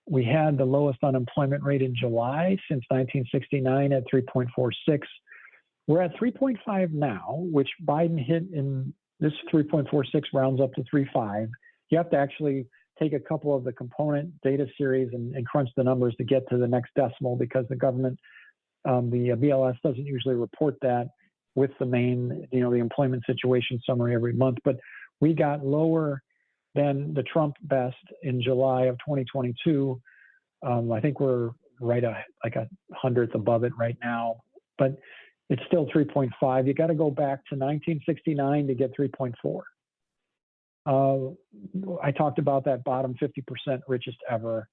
We had the lowest unemployment rate in July since 1969 at 3.46. We're at 3.5 now, which Biden hit in this 3.46 rounds up to 3.5. You have to actually take a couple of the component data series and crunch the numbers to get to the next decimal because the government, the BLS doesn't usually report that with the main, the employment situation summary every month. But we got lower than the Trump best in July of 2022. I think we're right like a hundredth above it right now, but it's still 3.5. You got to go back to 1969 to get 3.4. I talked about that bottom 50% richest ever.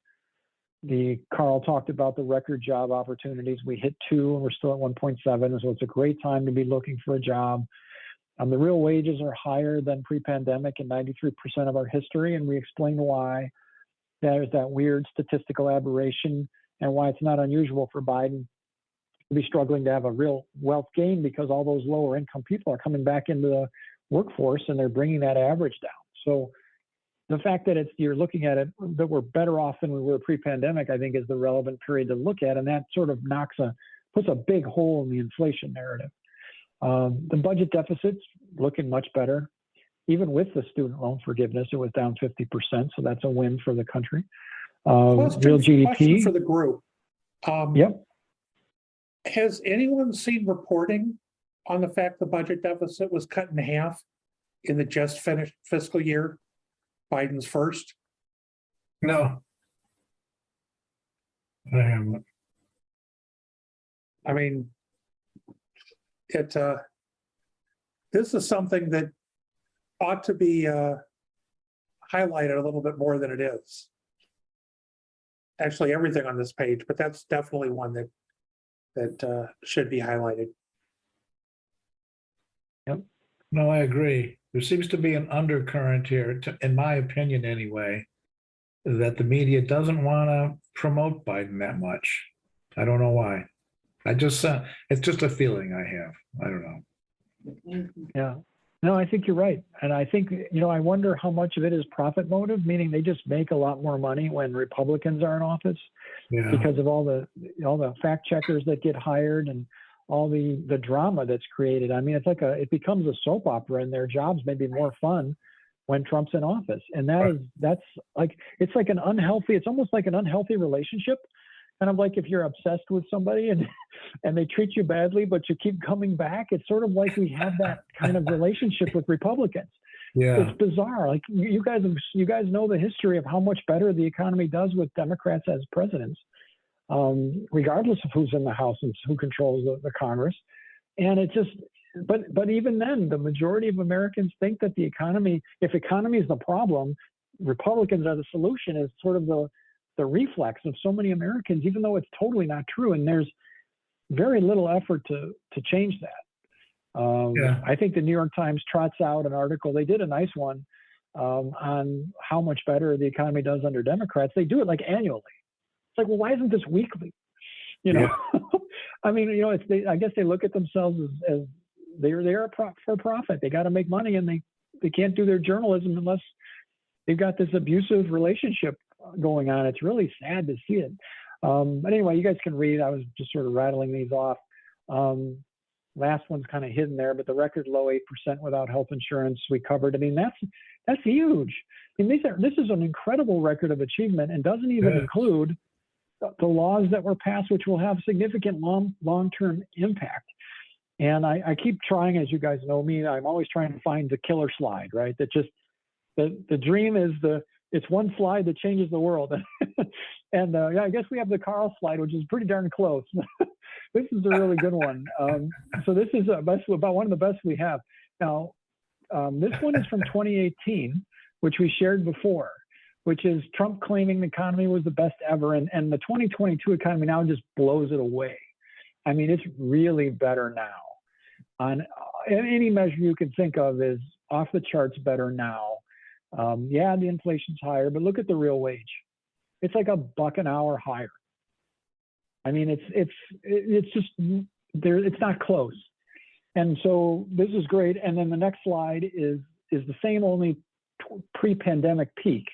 Carl talked about the record job opportunities. We hit 2 and we're still at 1.7. So it's a great time to be looking for a job. The real wages are higher than pre-pandemic in 93% of our history. And we explained why. There's that weird statistical aberration and why it's not unusual for Biden to be struggling to have a real wealth gain because all those lower income people are coming back into the workforce and they're bringing that average down. So the fact that you're looking at it, that we're better off than we were pre-pandemic, I think is the relevant period to look at. And that sort of puts a big hole in the inflation narrative. The budget deficit's looking much better. Even with the student loan forgiveness, it was down 50%. So that's a win for the country. Real GDP. Question for the group. Yep. Has anyone seen reporting on the fact the budget deficit was cut in half in the just finished fiscal year, Biden's first? No. I haven't. I mean, this is something that ought to be highlighted a little bit more than it is. Actually, everything on this page, but that's definitely one that should be highlighted. Yep. No, I agree. There seems to be an undercurrent here, in my opinion anyway, that the media doesn't want to promote Biden that much. I don't know why. It's just a feeling I have. I don't know. Yeah. No, I think you're right. And I think, I wonder how much of it is profit motive, meaning they just make a lot more money when Republicans are in office because of all the fact checkers that get hired and all the drama that's created. I mean, it becomes a soap opera and their jobs may be more fun when Trump's in office. And it's almost like an unhealthy relationship. Kind of like if you're obsessed with somebody and they treat you badly, but you keep coming back. It's sort of like we have that kind of relationship with Republicans. Yeah. It's bizarre. Like you guys know the history of how much better the economy does with Democrats as presidents, regardless of who's in the House and who controls the Congress. And it just, but even then, the majority of Americans think that if economy is the problem, Republicans are the solution, is sort of the reflex of so many Americans, even though it's totally not true. And there's very little effort to change that. I think the New York Times trots out an article. They did a nice one on how much better the economy does under Democrats. They do it like annually. It's like, well, why isn't this weekly? I mean, I guess they look at themselves as they're for profit. They got to make money and they can't do their journalism unless they've got this abusive relationship going on. It's really sad to see it. But anyway, you guys can read. I was just sort of rattling these off. Last one's kind of hidden there, but the record low 8% without health insurance we covered. I mean, that's huge. I mean, this is an incredible record of achievement and doesn't even include the laws that were passed, which will have significant long-term impact. And I keep trying, as you guys know me, I'm always trying to find the killer slide, right? That just, the dream is it's one slide that changes the world. And yeah, I guess we have the Carl slide, which is pretty darn close. This is a really good one. So this is about one of the best we have. Now, this one is from 2018, which we shared before, which is Trump claiming the economy was the best ever. And the 2022 economy now just blows it away. I mean, it's really better now. On any measure you can think of is off the charts better now. Yeah, the inflation's higher, but look at the real wage. It's like $1 an hour higher. I mean, it's just there. It's not close. And so this is great. And then the next slide is the same, only pre-pandemic peak.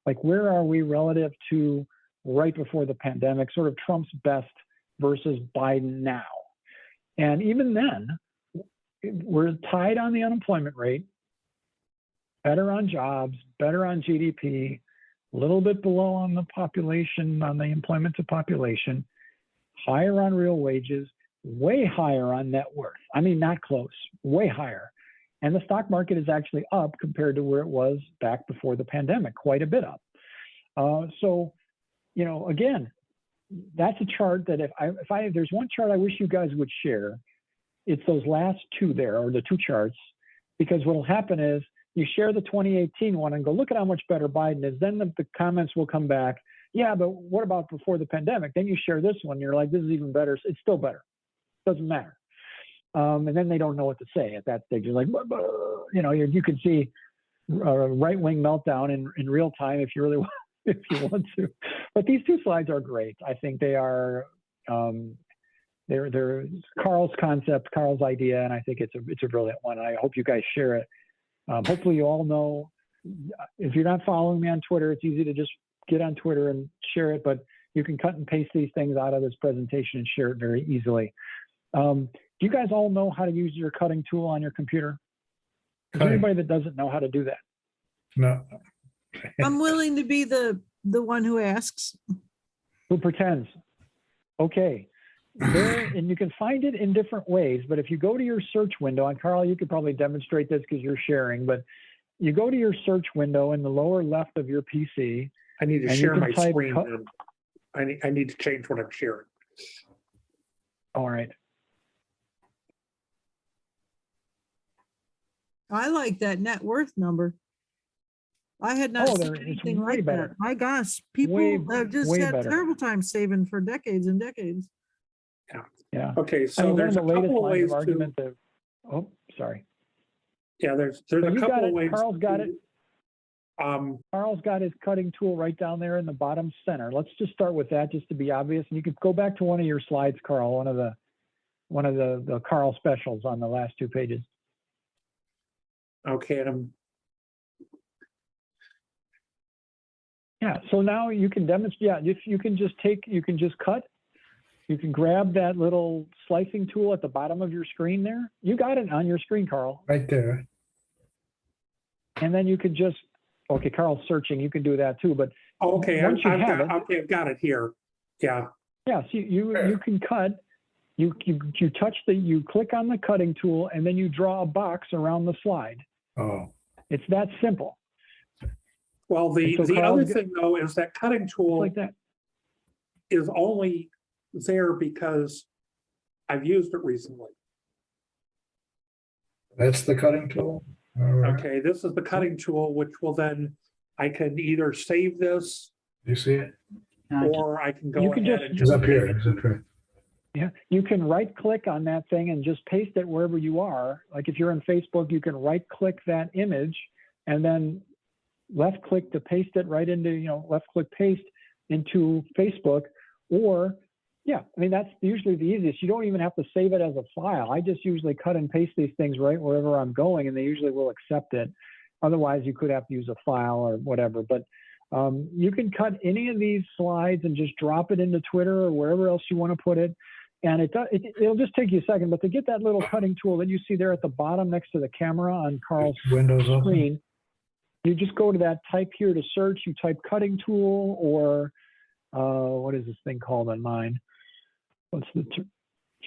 Like, where are we relative to right before the pandemic? Sort of Trump's best versus Biden now. And even then, we're tied on the unemployment rate, better on jobs, better on GDP, a little bit below on the population, on the employment to population, higher on real wages, way higher on net worth. I mean, not close, way higher. And the stock market is actually up compared to where it was back before the pandemic, quite a bit up. So, you know, again, that's a chart that if there's one chart I wish you guys would share, it's those last two there, or the two charts, because what will happen is you share the 2018 one and go, look at how much better Biden is. Then the comments will come back. Yeah, but what about before the pandemic? Then you share this one. You're like, this is even better. It's still better. Doesn't matter. And then they don't know what to say at that stage. You're like, you know, you can see a right-wing meltdown in real time if you really want, if you want to. But these two slides are great. I think they are. They're Carl's concept, Carl's idea, and I think it's a brilliant one. I hope you guys share it. Hopefully you all know, if you're not following me on Twitter, it's easy to just get on Twitter and share it, but you can cut and paste these things out of this presentation and share it very easily. Do you guys all know how to use your cutting tool on your computer? Is there anybody that doesn't know how to do that? No. I'm willing to be the one who asks. Who pretends? Okay. There, and you can find it in different ways, but if you go to your search window, and Carl, you could probably demonstrate this because you're sharing, but you go to your search window in the lower left of your PC. I need to share my screen. I need to change what I'm sharing. All right. I like that net worth number. I had not seen It's anything way like better. that. My gosh, people have just way had better. terrible time saving for decades and decades. Yeah. Okay, I so mean, there's a one of the couple latest of lines ways of argument to. oh, sorry. Yeah, there's So a you got couple of it. ways. Carl's got it. Um, Carl's got his cutting tool right down there in the bottom center. Let's just start with that, just to be obvious. And you could go back to one of your slides, Carl, one of the Carl specials on the last 2 pages. okay, and Yeah. So now you can demonstrate. Yeah, you can just cut. You can grab that little slicing tool at the bottom of your screen there. You got it on your screen, Carl. Right there. And then you could just, okay, Carl's searching. You can do that too. But okay, once you have it, I've got it here. Yeah. yeah, so you can cut. You touch you click on the cutting tool, and then you draw a box around the slide. Oh, It's that simple. Well, the And so other Carl's thing though is that cutting Just tool like that. is only there because I've used it recently. that's the cutting tool. All right. Okay, this is the cutting tool, which will then, I can either save this You see it? or I can go You can ahead just- and It's just. up here. It's up here. Yeah, you can right click on that thing and just paste it wherever you are. Like if you're in Facebook, you can right click that image and then left click to paste it right into, left click paste into Facebook. Or, yeah, I mean, that's usually the easiest. You don't even have to save it as a file. I just usually cut and paste these things right wherever I'm going, and they usually will accept it. Otherwise, you could have to use a file or whatever. But you can cut any of these slides and just drop it into Twitter or wherever else you want to put it. And it'll just take you a second. But to get that little cutting tool that you see there at the bottom next to the camera on Carl's Windows open. screen, you just go to that, type here to search, you type cutting tool, or what is this thing called on mine? What's the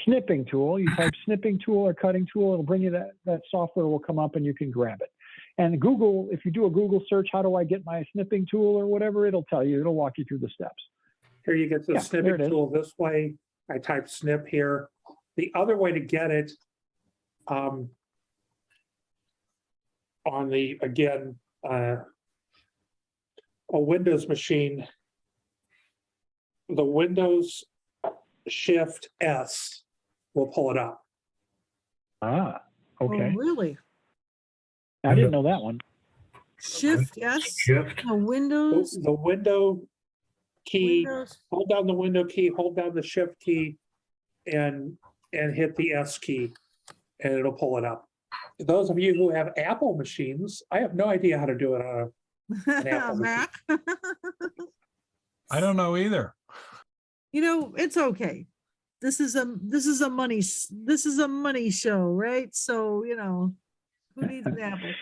snipping tool? You type snipping tool or cutting tool, it'll bring you that software will come up and you can grab it. And Google, if you do a Google search, how do I get my snipping tool or whatever, it'll tell you, it'll walk you through the steps. Here you get the Yeah, there it snipping is. tool this way. I type snip here. The other way to get it on the, again, a Windows machine, the Windows Shift S will pull it up. Ah, Oh, okay. really? I didn't know that one. Shift, yes. Shift. Oh, Windows, The window key, Windows. hold down the window key, hold down the Shift key, and hit the S key, and it'll pull it up. Those of you who have Apple machines, I have no idea how to do it on an Apple Mac. I don't know either. You know, it's okay. This is a money show, right? So, you know, who needs an Apple?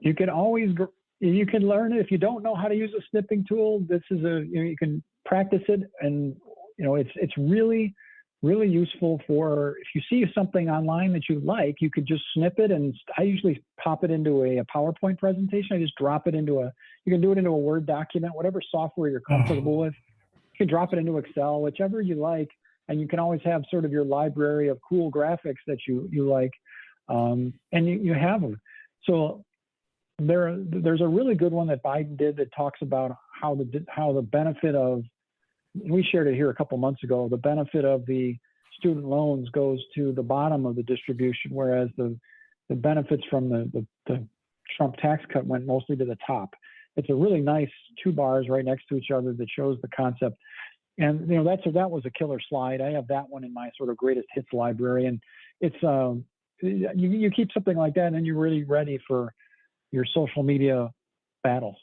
You can always, you can learn it. If you don't know how to use a snipping tool, this is you can practice it. And, it's really, really useful for, if you see something online that you like, you could just snip it. And I usually pop it into a PowerPoint presentation. I just drop it into you can do it into a Word document, whatever software you're comfortable with. You can drop it into Excel, whichever you like. And you can always have sort of your library of cool graphics that you like. And you have them. So there's a really good one that Biden did that talks about how the benefit of, we shared it here a couple months ago, the benefit of the student loans goes to the bottom of the distribution, whereas the benefits from the Trump tax cut went mostly to the top. It's a really nice 2 bars right next to each other that shows the concept. And that was a killer slide. I have that one in my sort of greatest hits library, and it's you keep something like that, and you're really ready for your social media battles.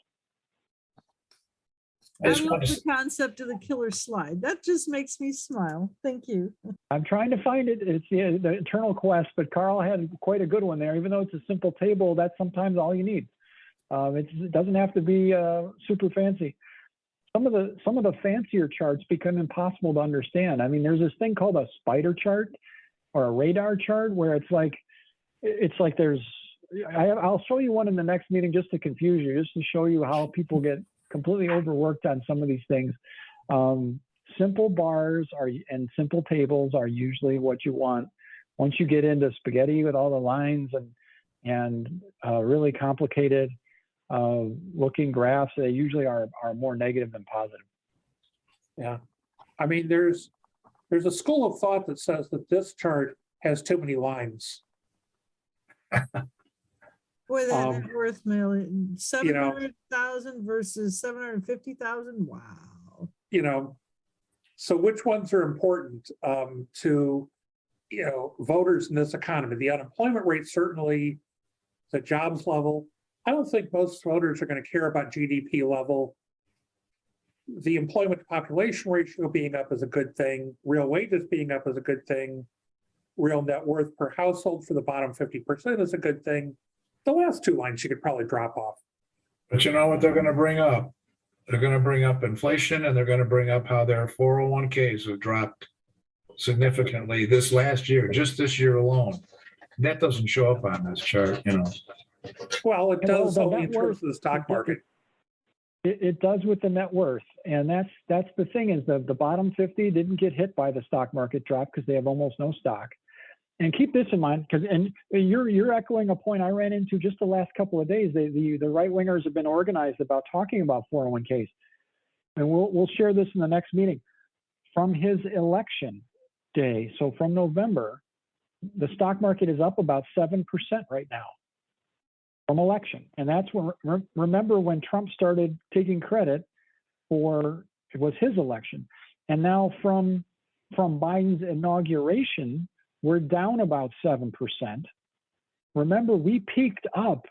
I love the concept of the killer slide. That just makes me smile. Thank you. I'm trying to find it. It's the eternal quest, but Carl had quite a good one there. Even though it's a simple table, that's sometimes all you need. It doesn't have to be super fancy. Some of the fancier charts become impossible to understand. I mean, there's this thing called a spider chart or a radar chart where it's like there's. I'll show you one in the next meeting just to confuse you, just to show you how people get completely overworked on some of these things. Simple bars and simple tables are usually what you want. Once you get into spaghetti with all the lines and really complicated looking graphs, they usually are more negative than positive. Yeah. I mean, there's a school of thought that says that this chart has too many lines. Boy, that net worth million, 700,000 versus 750,000. Wow. So which ones are important to, voters in this economy? The unemployment rate, certainly, the jobs level. I don't think most voters are going to care about GDP level. The employment to population ratio being up is a good thing. Real wages being up is a good thing. Real net worth per household for the bottom 50% is a good thing. The last 2 lines you could probably drop off. But you know what they're going to bring up? They're going to bring up inflation, and they're going to bring up how their 401ks have dropped significantly this last year, just this year alone. That doesn't show up on this chart, Well, it does Well, only in terms of the stock market. It does with the net worth, and that's the thing is the bottom 50 didn't get hit by the stock market drop because they have almost no stock. And keep this in mind, because you're echoing a point I ran into just the last couple of days. The right wingers have been organized about talking about 401ks, and we'll share this in the next meeting. From his election day, so from November, the stock market is up about 7% right now from election, and that's when remember when Trump started taking credit for it was his election, and now from Biden's inauguration. We're down about 7%. Remember, we peaked up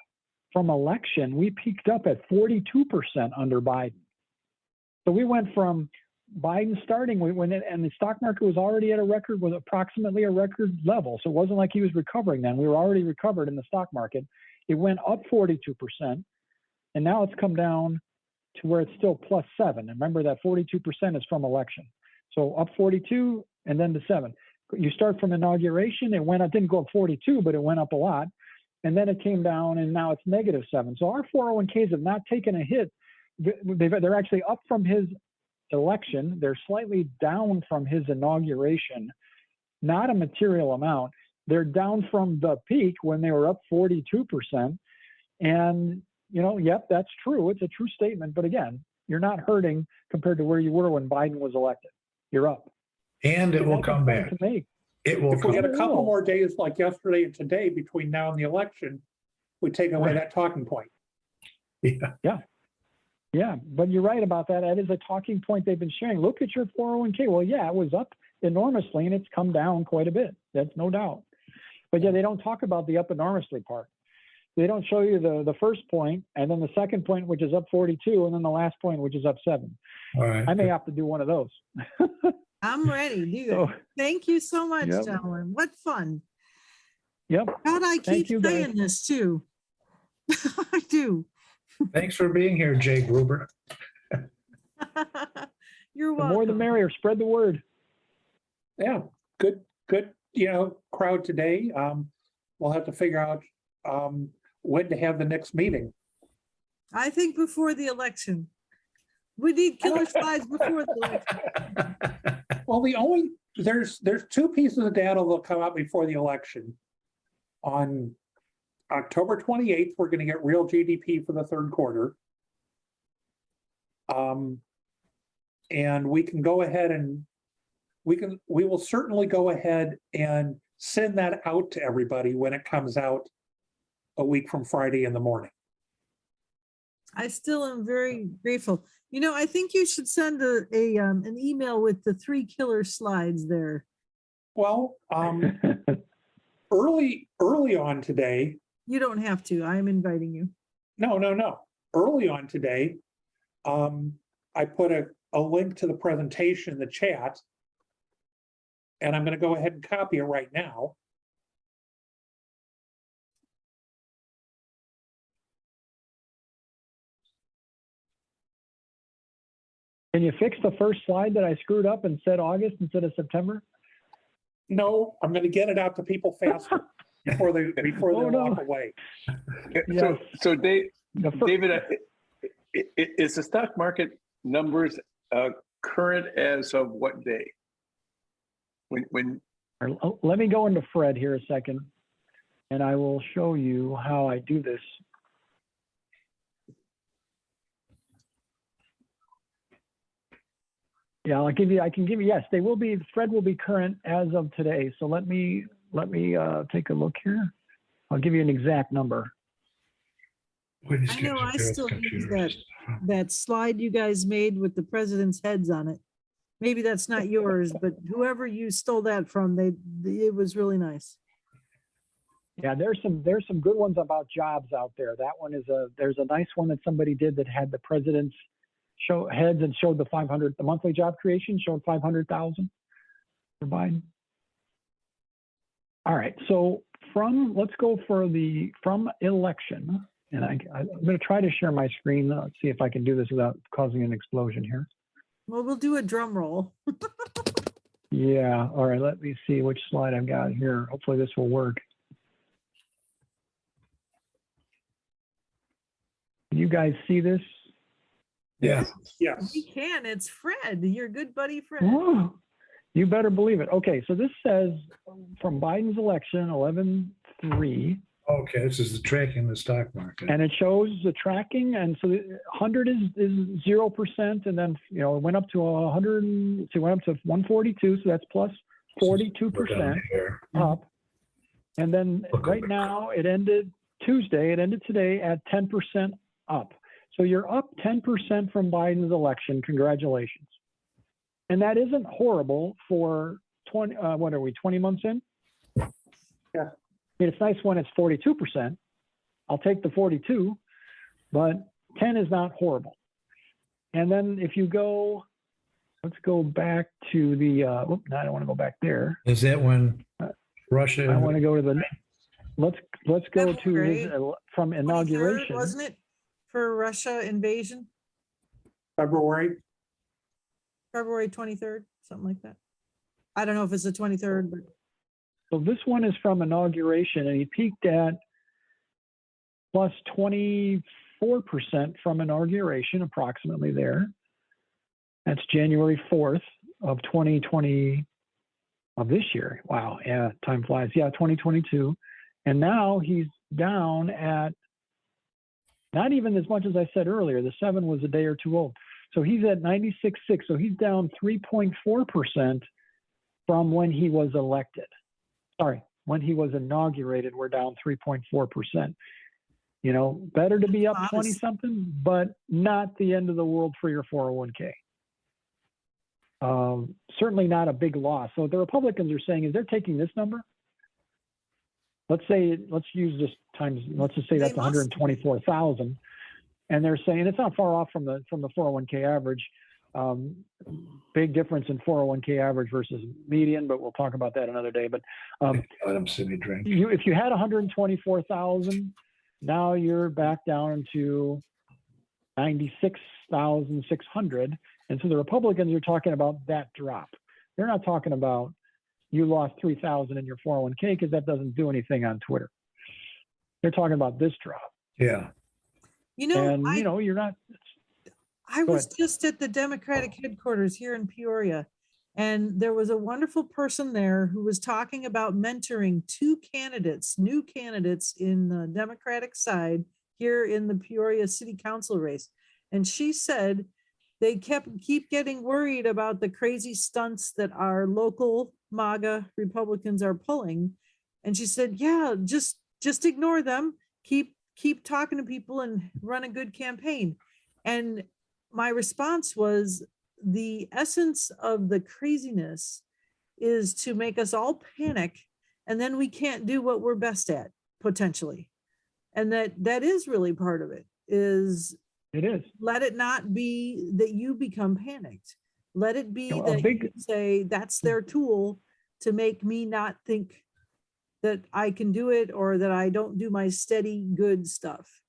from election, we peaked up at 42% under Biden. So we went from Biden starting and the stock market was already at was approximately a record level. So it wasn't like he was recovering then. We were already recovered in the stock market. It went up 42%, and now it's come down to where it's still +7. And remember that 42% is from election. So up 42 and then to 7. You start from inauguration, it went up, didn't go up 42, but it went up a lot. And then it came down and now it's -7. So our 401ks have not taken a hit. They're actually up from his election. They're slightly down from his inauguration, not a material amount. They're down from the peak when they were up 42%. And, yep, that's true. It's a true statement. But again, you're not hurting compared to where you were when Biden was elected. You're up. And it will come back. It will If we come. get a couple more days like yesterday and today between now and the election, we take away that talking point. Yeah. Yeah, but you're right about that. That is a talking point they've been sharing. Look at your 401k. Well, yeah, it was up enormously and it's come down quite a bit. That's no doubt. But yeah, they don't talk about the up enormously part. They don't show you the first point and then the second point, which is up 42, and then the last point, which is up 7. All right. I may have to do one of those. I'm ready. Do So, it. Thank you so much, Yep. gentlemen. What fun. yep. God, I Thank keep you, guys. saying this too. I do. Thanks for being here, Jay Gruber. You're The welcome. more the merrier. Spread the word. Yeah, good, crowd today. We'll have to figure out when to have the next meeting. I think before the election. We need killer slides before the election. Well, there's 2 pieces of data that'll come out before the election. On October 28th, we're going to get real GDP for the third quarter. And we can go ahead and we will certainly go ahead and send that out to everybody when it comes out a week from Friday in the morning. I still am very grateful. I think you should send an email with the 3 killer slides there. Well, early on today. You don't have to. I'm inviting you. No. Early on today, I put a link to the presentation in the chat, and I'm going to go ahead and copy it right now. Can you fix the first slide that I screwed up and said August instead of September? No, I'm going to get it out to people faster before they Oh, no. walk away. Yes. So David, The is the stock market numbers current as of what day? When Let me go into Fred here a second, and I will show you how I do this. Yeah, I can give you, yes, they will be, Fred will be current as of today. So let me take a look here. I'll give you an exact number. I know I still use that slide you guys made with the president's heads on it. Maybe that's not yours, but whoever you stole that from, it was really nice. Yeah, there's some good ones about jobs out there. That one there's a nice one that somebody did that had the president's heads and showed the monthly job creation showed 500,000 for Biden. All right, so let's go from election, and I'm going to try to share my screen. Let's see if I can do this without causing an explosion here. Well, we'll do a drum roll. Yeah, all right, let me see which slide I've got here. Hopefully this will work. Can you guys see this? Yeah. Yes. We can. It's Fred, your good buddy Fred. Oh, you better believe it. Okay, so this says from Biden's election, 11/3. Okay, this is the tracking the stock market. And it shows the tracking, and so 100 is 0%, and then it went up to 100, so it went up to 142, so that's plus 42% up. And then right now it ended today at 10% up. So you're up 10% from Biden's election. Congratulations. And that isn't horrible for 20 months in? Yeah. I mean, it's nice when it's 42%, I'll take the 42, but 10 is not horrible. And then if you go, let's go back to the, no, I don't want to go back there. Is that when Russia? I want to go to the, let's go to his, February from 23rd, inauguration. wasn't it, for Russia invasion? February, February 23rd, something like that. I don't know if it's the 23rd, but So this one is from inauguration, and he peaked at plus 24% from inauguration, approximately there. That's January 4th of 2020, of this year. Wow, yeah, time flies. Yeah, 2022. And now he's down at not even as much as I said earlier. The 7 was a day or two old. So he's at 96.6. So he's down 3.4% from when he was elected. Sorry, when he was inaugurated, we're down 3.4%. You know, better to be up 20 something, but not the end of the world for your 401k. Certainly not a big loss. So what the Republicans are saying is they're taking this number. Let's say, let's use this times, let's just say that's 124,000. And they're saying it's not far off from the 401k average. Big difference in 401k average versus median, but we'll talk about that another day. But Let him sit me drink. if you had 124,000, now you're back down to 96,600. And so the Republicans are talking about that drop. They're not talking about you lost 3,000 in your 401k, because that doesn't do anything on Twitter. They're talking about this drop. Yeah. you know, And you know, you're not. I Go was ahead. just at the Democratic headquarters here in Peoria, and there was a wonderful person there who was talking about mentoring 2 candidates, new candidates in the Democratic side here in the Peoria City Council race. And she said they keep getting worried about the crazy stunts that our local MAGA Republicans are pulling. And she said, yeah, just ignore them. Keep talking to people and run a good campaign. And my response was, the essence of the craziness is to make us all panic, and then we can't do what we're best at, potentially. And that is really part of it, is It is. let it not be that you become panicked. Let it be You know, that you say that's their tool to make me not think that I can do it, or that I don't do my steady good stuff.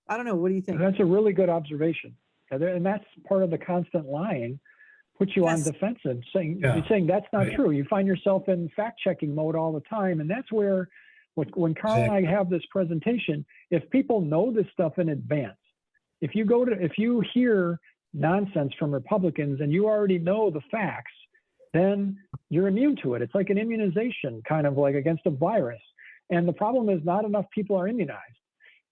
I don't know. What do you think? That's a really good observation. And that's part of the constant lying, puts you on Yes. defensive, saying, Yeah. you're saying that's not Right. true. You find yourself in fact-checking mode all the time. And that's where, when Carl and I have this presentation, if people know this stuff in advance, if you hear nonsense from Republicans and you already know the facts, then you're immune to it. It's like an immunization, kind of like against a virus. And the problem is not enough people are immunized.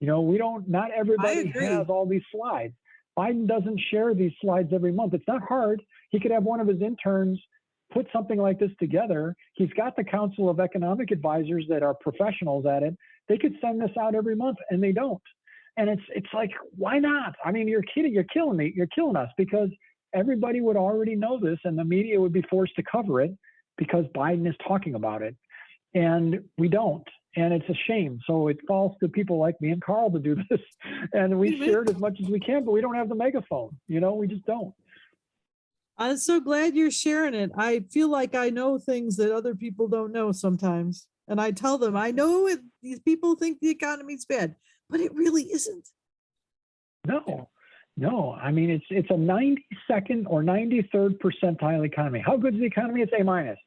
You know, not everybody agree. has all these slides. Biden doesn't share these slides every month. It's not hard. He could have one of his interns put something like this together. He's got the Council of Economic Advisors that are professionals at it. They could send this out every month, and they don't. And it's like, why not? I mean, you're kidding. You're killing me. You're killing us, because everybody would already know this, and the media would be forced to cover it because Biden is talking about it. And we don't. And it's a shame. So it falls to people like me and Carl to do this. And we share it as much as we can, but we don't have the megaphone. You know, we just don't. I'm so glad you're sharing it. I feel like I know things that other people don't know sometimes. And I tell them, I know these people think the economy's bad, but it really isn't. No. I mean, it's a 92nd or 93rd percentile economy. How good is the economy? It's A-.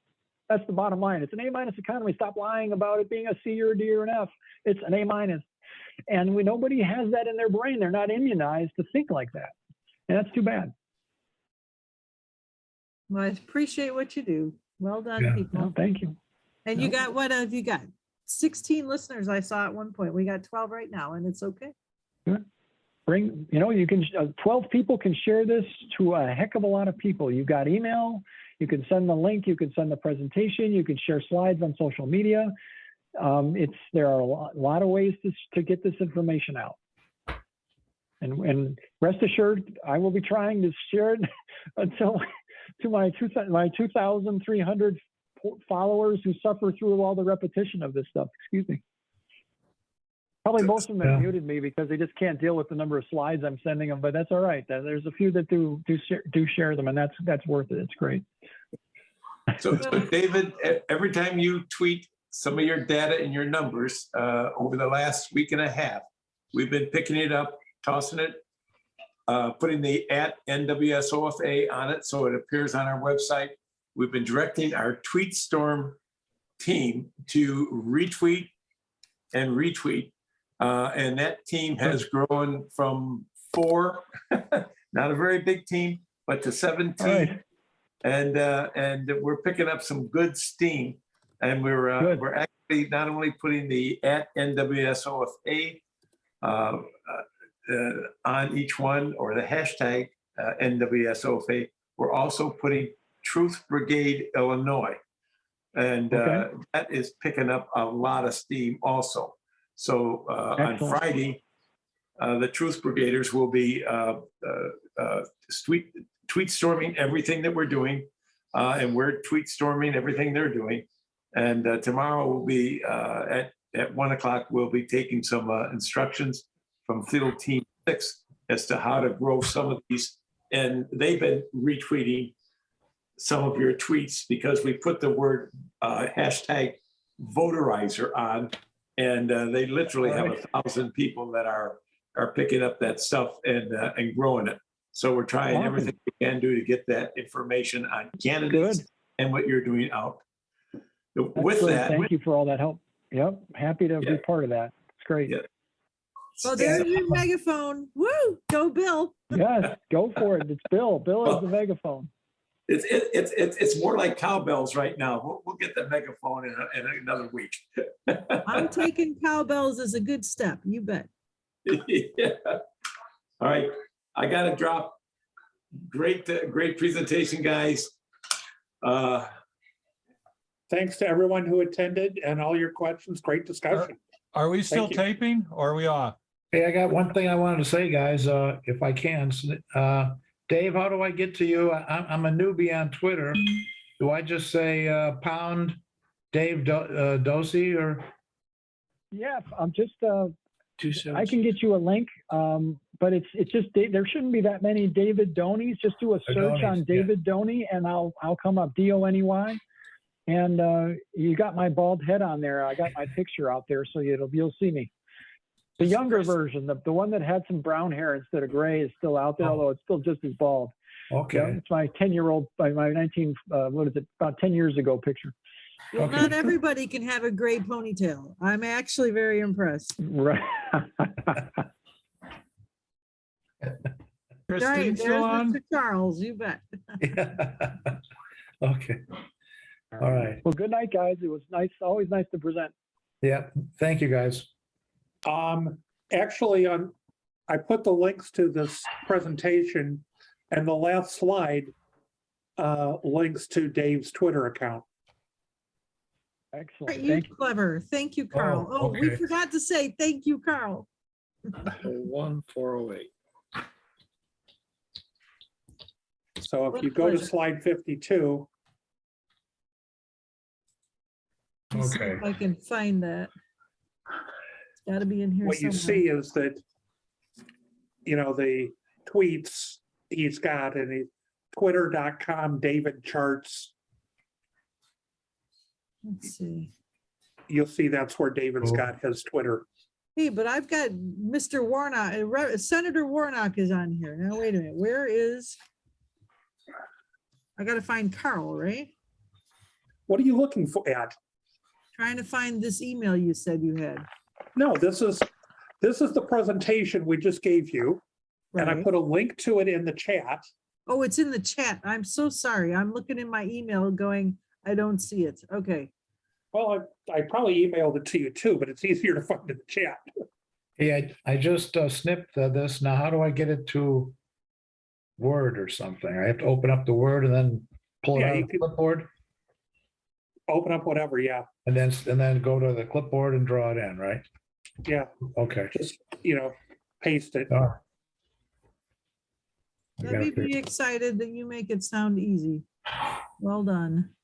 That's the bottom line. It's an A- economy. Stop lying about it being a C or a D or an F. It's an A-. And nobody has that in their brain. They're not immunized to think like that. And that's too bad. Well, I appreciate what you do. Well done, Yeah. people. No, thank you. And you got, what have you got? 16 listeners I saw at one point. We got 12 right now, and it's okay. Good. You can 12 people can share this to a heck of a lot of people. You've got email, you can send the link, you can send the presentation, you can share slides on social media. There are a lot of ways to get this information out. And rest assured, I will be trying to share it until to my 2,300 followers who suffer through all the repetition of this stuff. Excuse me. Probably most of them have Yeah. muted me because they just can't deal with the number of slides I'm sending them, but that's all right. There's a few that do share them, and that's worth it. It's great. So David, every time you tweet some of your data and your numbers over the last week and a half, we've been picking it up, tossing it, putting the @NWSOFA on it so it appears on our website. We've been directing our tweet storm team to retweet and retweet. And that team has grown from 4, not a very big team, but to 17. Right. And we're picking up some good steam. And we're actually not only putting the @NWSOFA on each one, or the hashtag NWSOFA, we're also putting Truth Brigade Illinois. And that is picking up a lot of steam also. So on Friday, the Truth Brigaders will be tweet storming everything that we're doing, and we're tweet storming everything they're doing. And tomorrow will be at 1 o'clock, we'll be taking some instructions from Field Team 6 as to how to grow some of these. And they've been retweeting some of your tweets because we put the word hashtag voterizer on, and they literally have 1,000 people that are picking up that stuff and growing it. So we're trying everything we can do to get that information on candidates and what you're doing out. With that, thank you for all that help. Yep, happy to be part of that. It's great. Yeah. Well, there's your megaphone. Woo, go Bill. Yes, go for it. It's Bill. Bill has the megaphone. It's more like cowbells right now. We'll get the megaphone in another week. I'm taking cowbells as a good step. You bet. Yeah. All right, I got to drop. Great presentation, guys. Thanks to everyone who attended and all your questions. Great discussion. Are we still Thank you. taping or are we off? Hey, I got one thing I wanted to say, guys, if I can. Dave, how do I get to you? I'm a newbie on Twitter. Do I just say pound Dave Dosey or? Yeah, I'm just, I can get you a link, but it's just, there shouldn't be that many David Doneys. Just do a search on David Doney and I'll come up, Doney. And you got my bald head on there. I got my picture out there, so you'll see me. The younger version, the one that had some brown hair instead of gray, is still out there, although it's still just as bald. Okay. Yeah, it's my 10-year-old, my 19, about 10 years ago picture. Well, not everybody can have a gray ponytail. I'm actually very impressed. Right. Right, Christine there's still on? Mr. Charles, you bet. Okay. All right. Well, good night, guys. It was nice, always nice to present. Yeah. Thank you, guys. Actually, I put the links to this presentation, and the last slide links to Dave's Twitter account. Excellent. You're Thank you. clever. Thank you, Carl. Oh, we okay. forgot to say thank you, Carl. 1408. So if What you a go to pleasure. slide 52, Let's see Okay. if I can find that. It's got to be in here what you somewhere. see is that, the tweets he's got, and he twitter.com David charts. Let's see. You'll see that's where David's got his Twitter. Hey, but I've got Mr. Warnock, Senator Warnock is on here. Now, wait a minute. Where is? I got to find Carl, right? What are you looking for at? Trying to find this email you said you had. No, this is the presentation we just gave you. And I Right. put a link to it in the chat. Oh, it's in the chat. I'm so sorry. I'm looking in my email going, I don't see it. Okay. Well, I probably emailed it to you too, but it's easier to find in the chat. Hey, I just snipped this. Now, how do I get it to Word or something? I have to open up the Word and then pull it Yeah, out you of the could- clipboard Open up whatever, yeah. and then go to the clipboard and draw it in, right? Yeah, Okay. just, paste it. All right. I Let gotta me figure- be excited that you make it sound easy. Well done.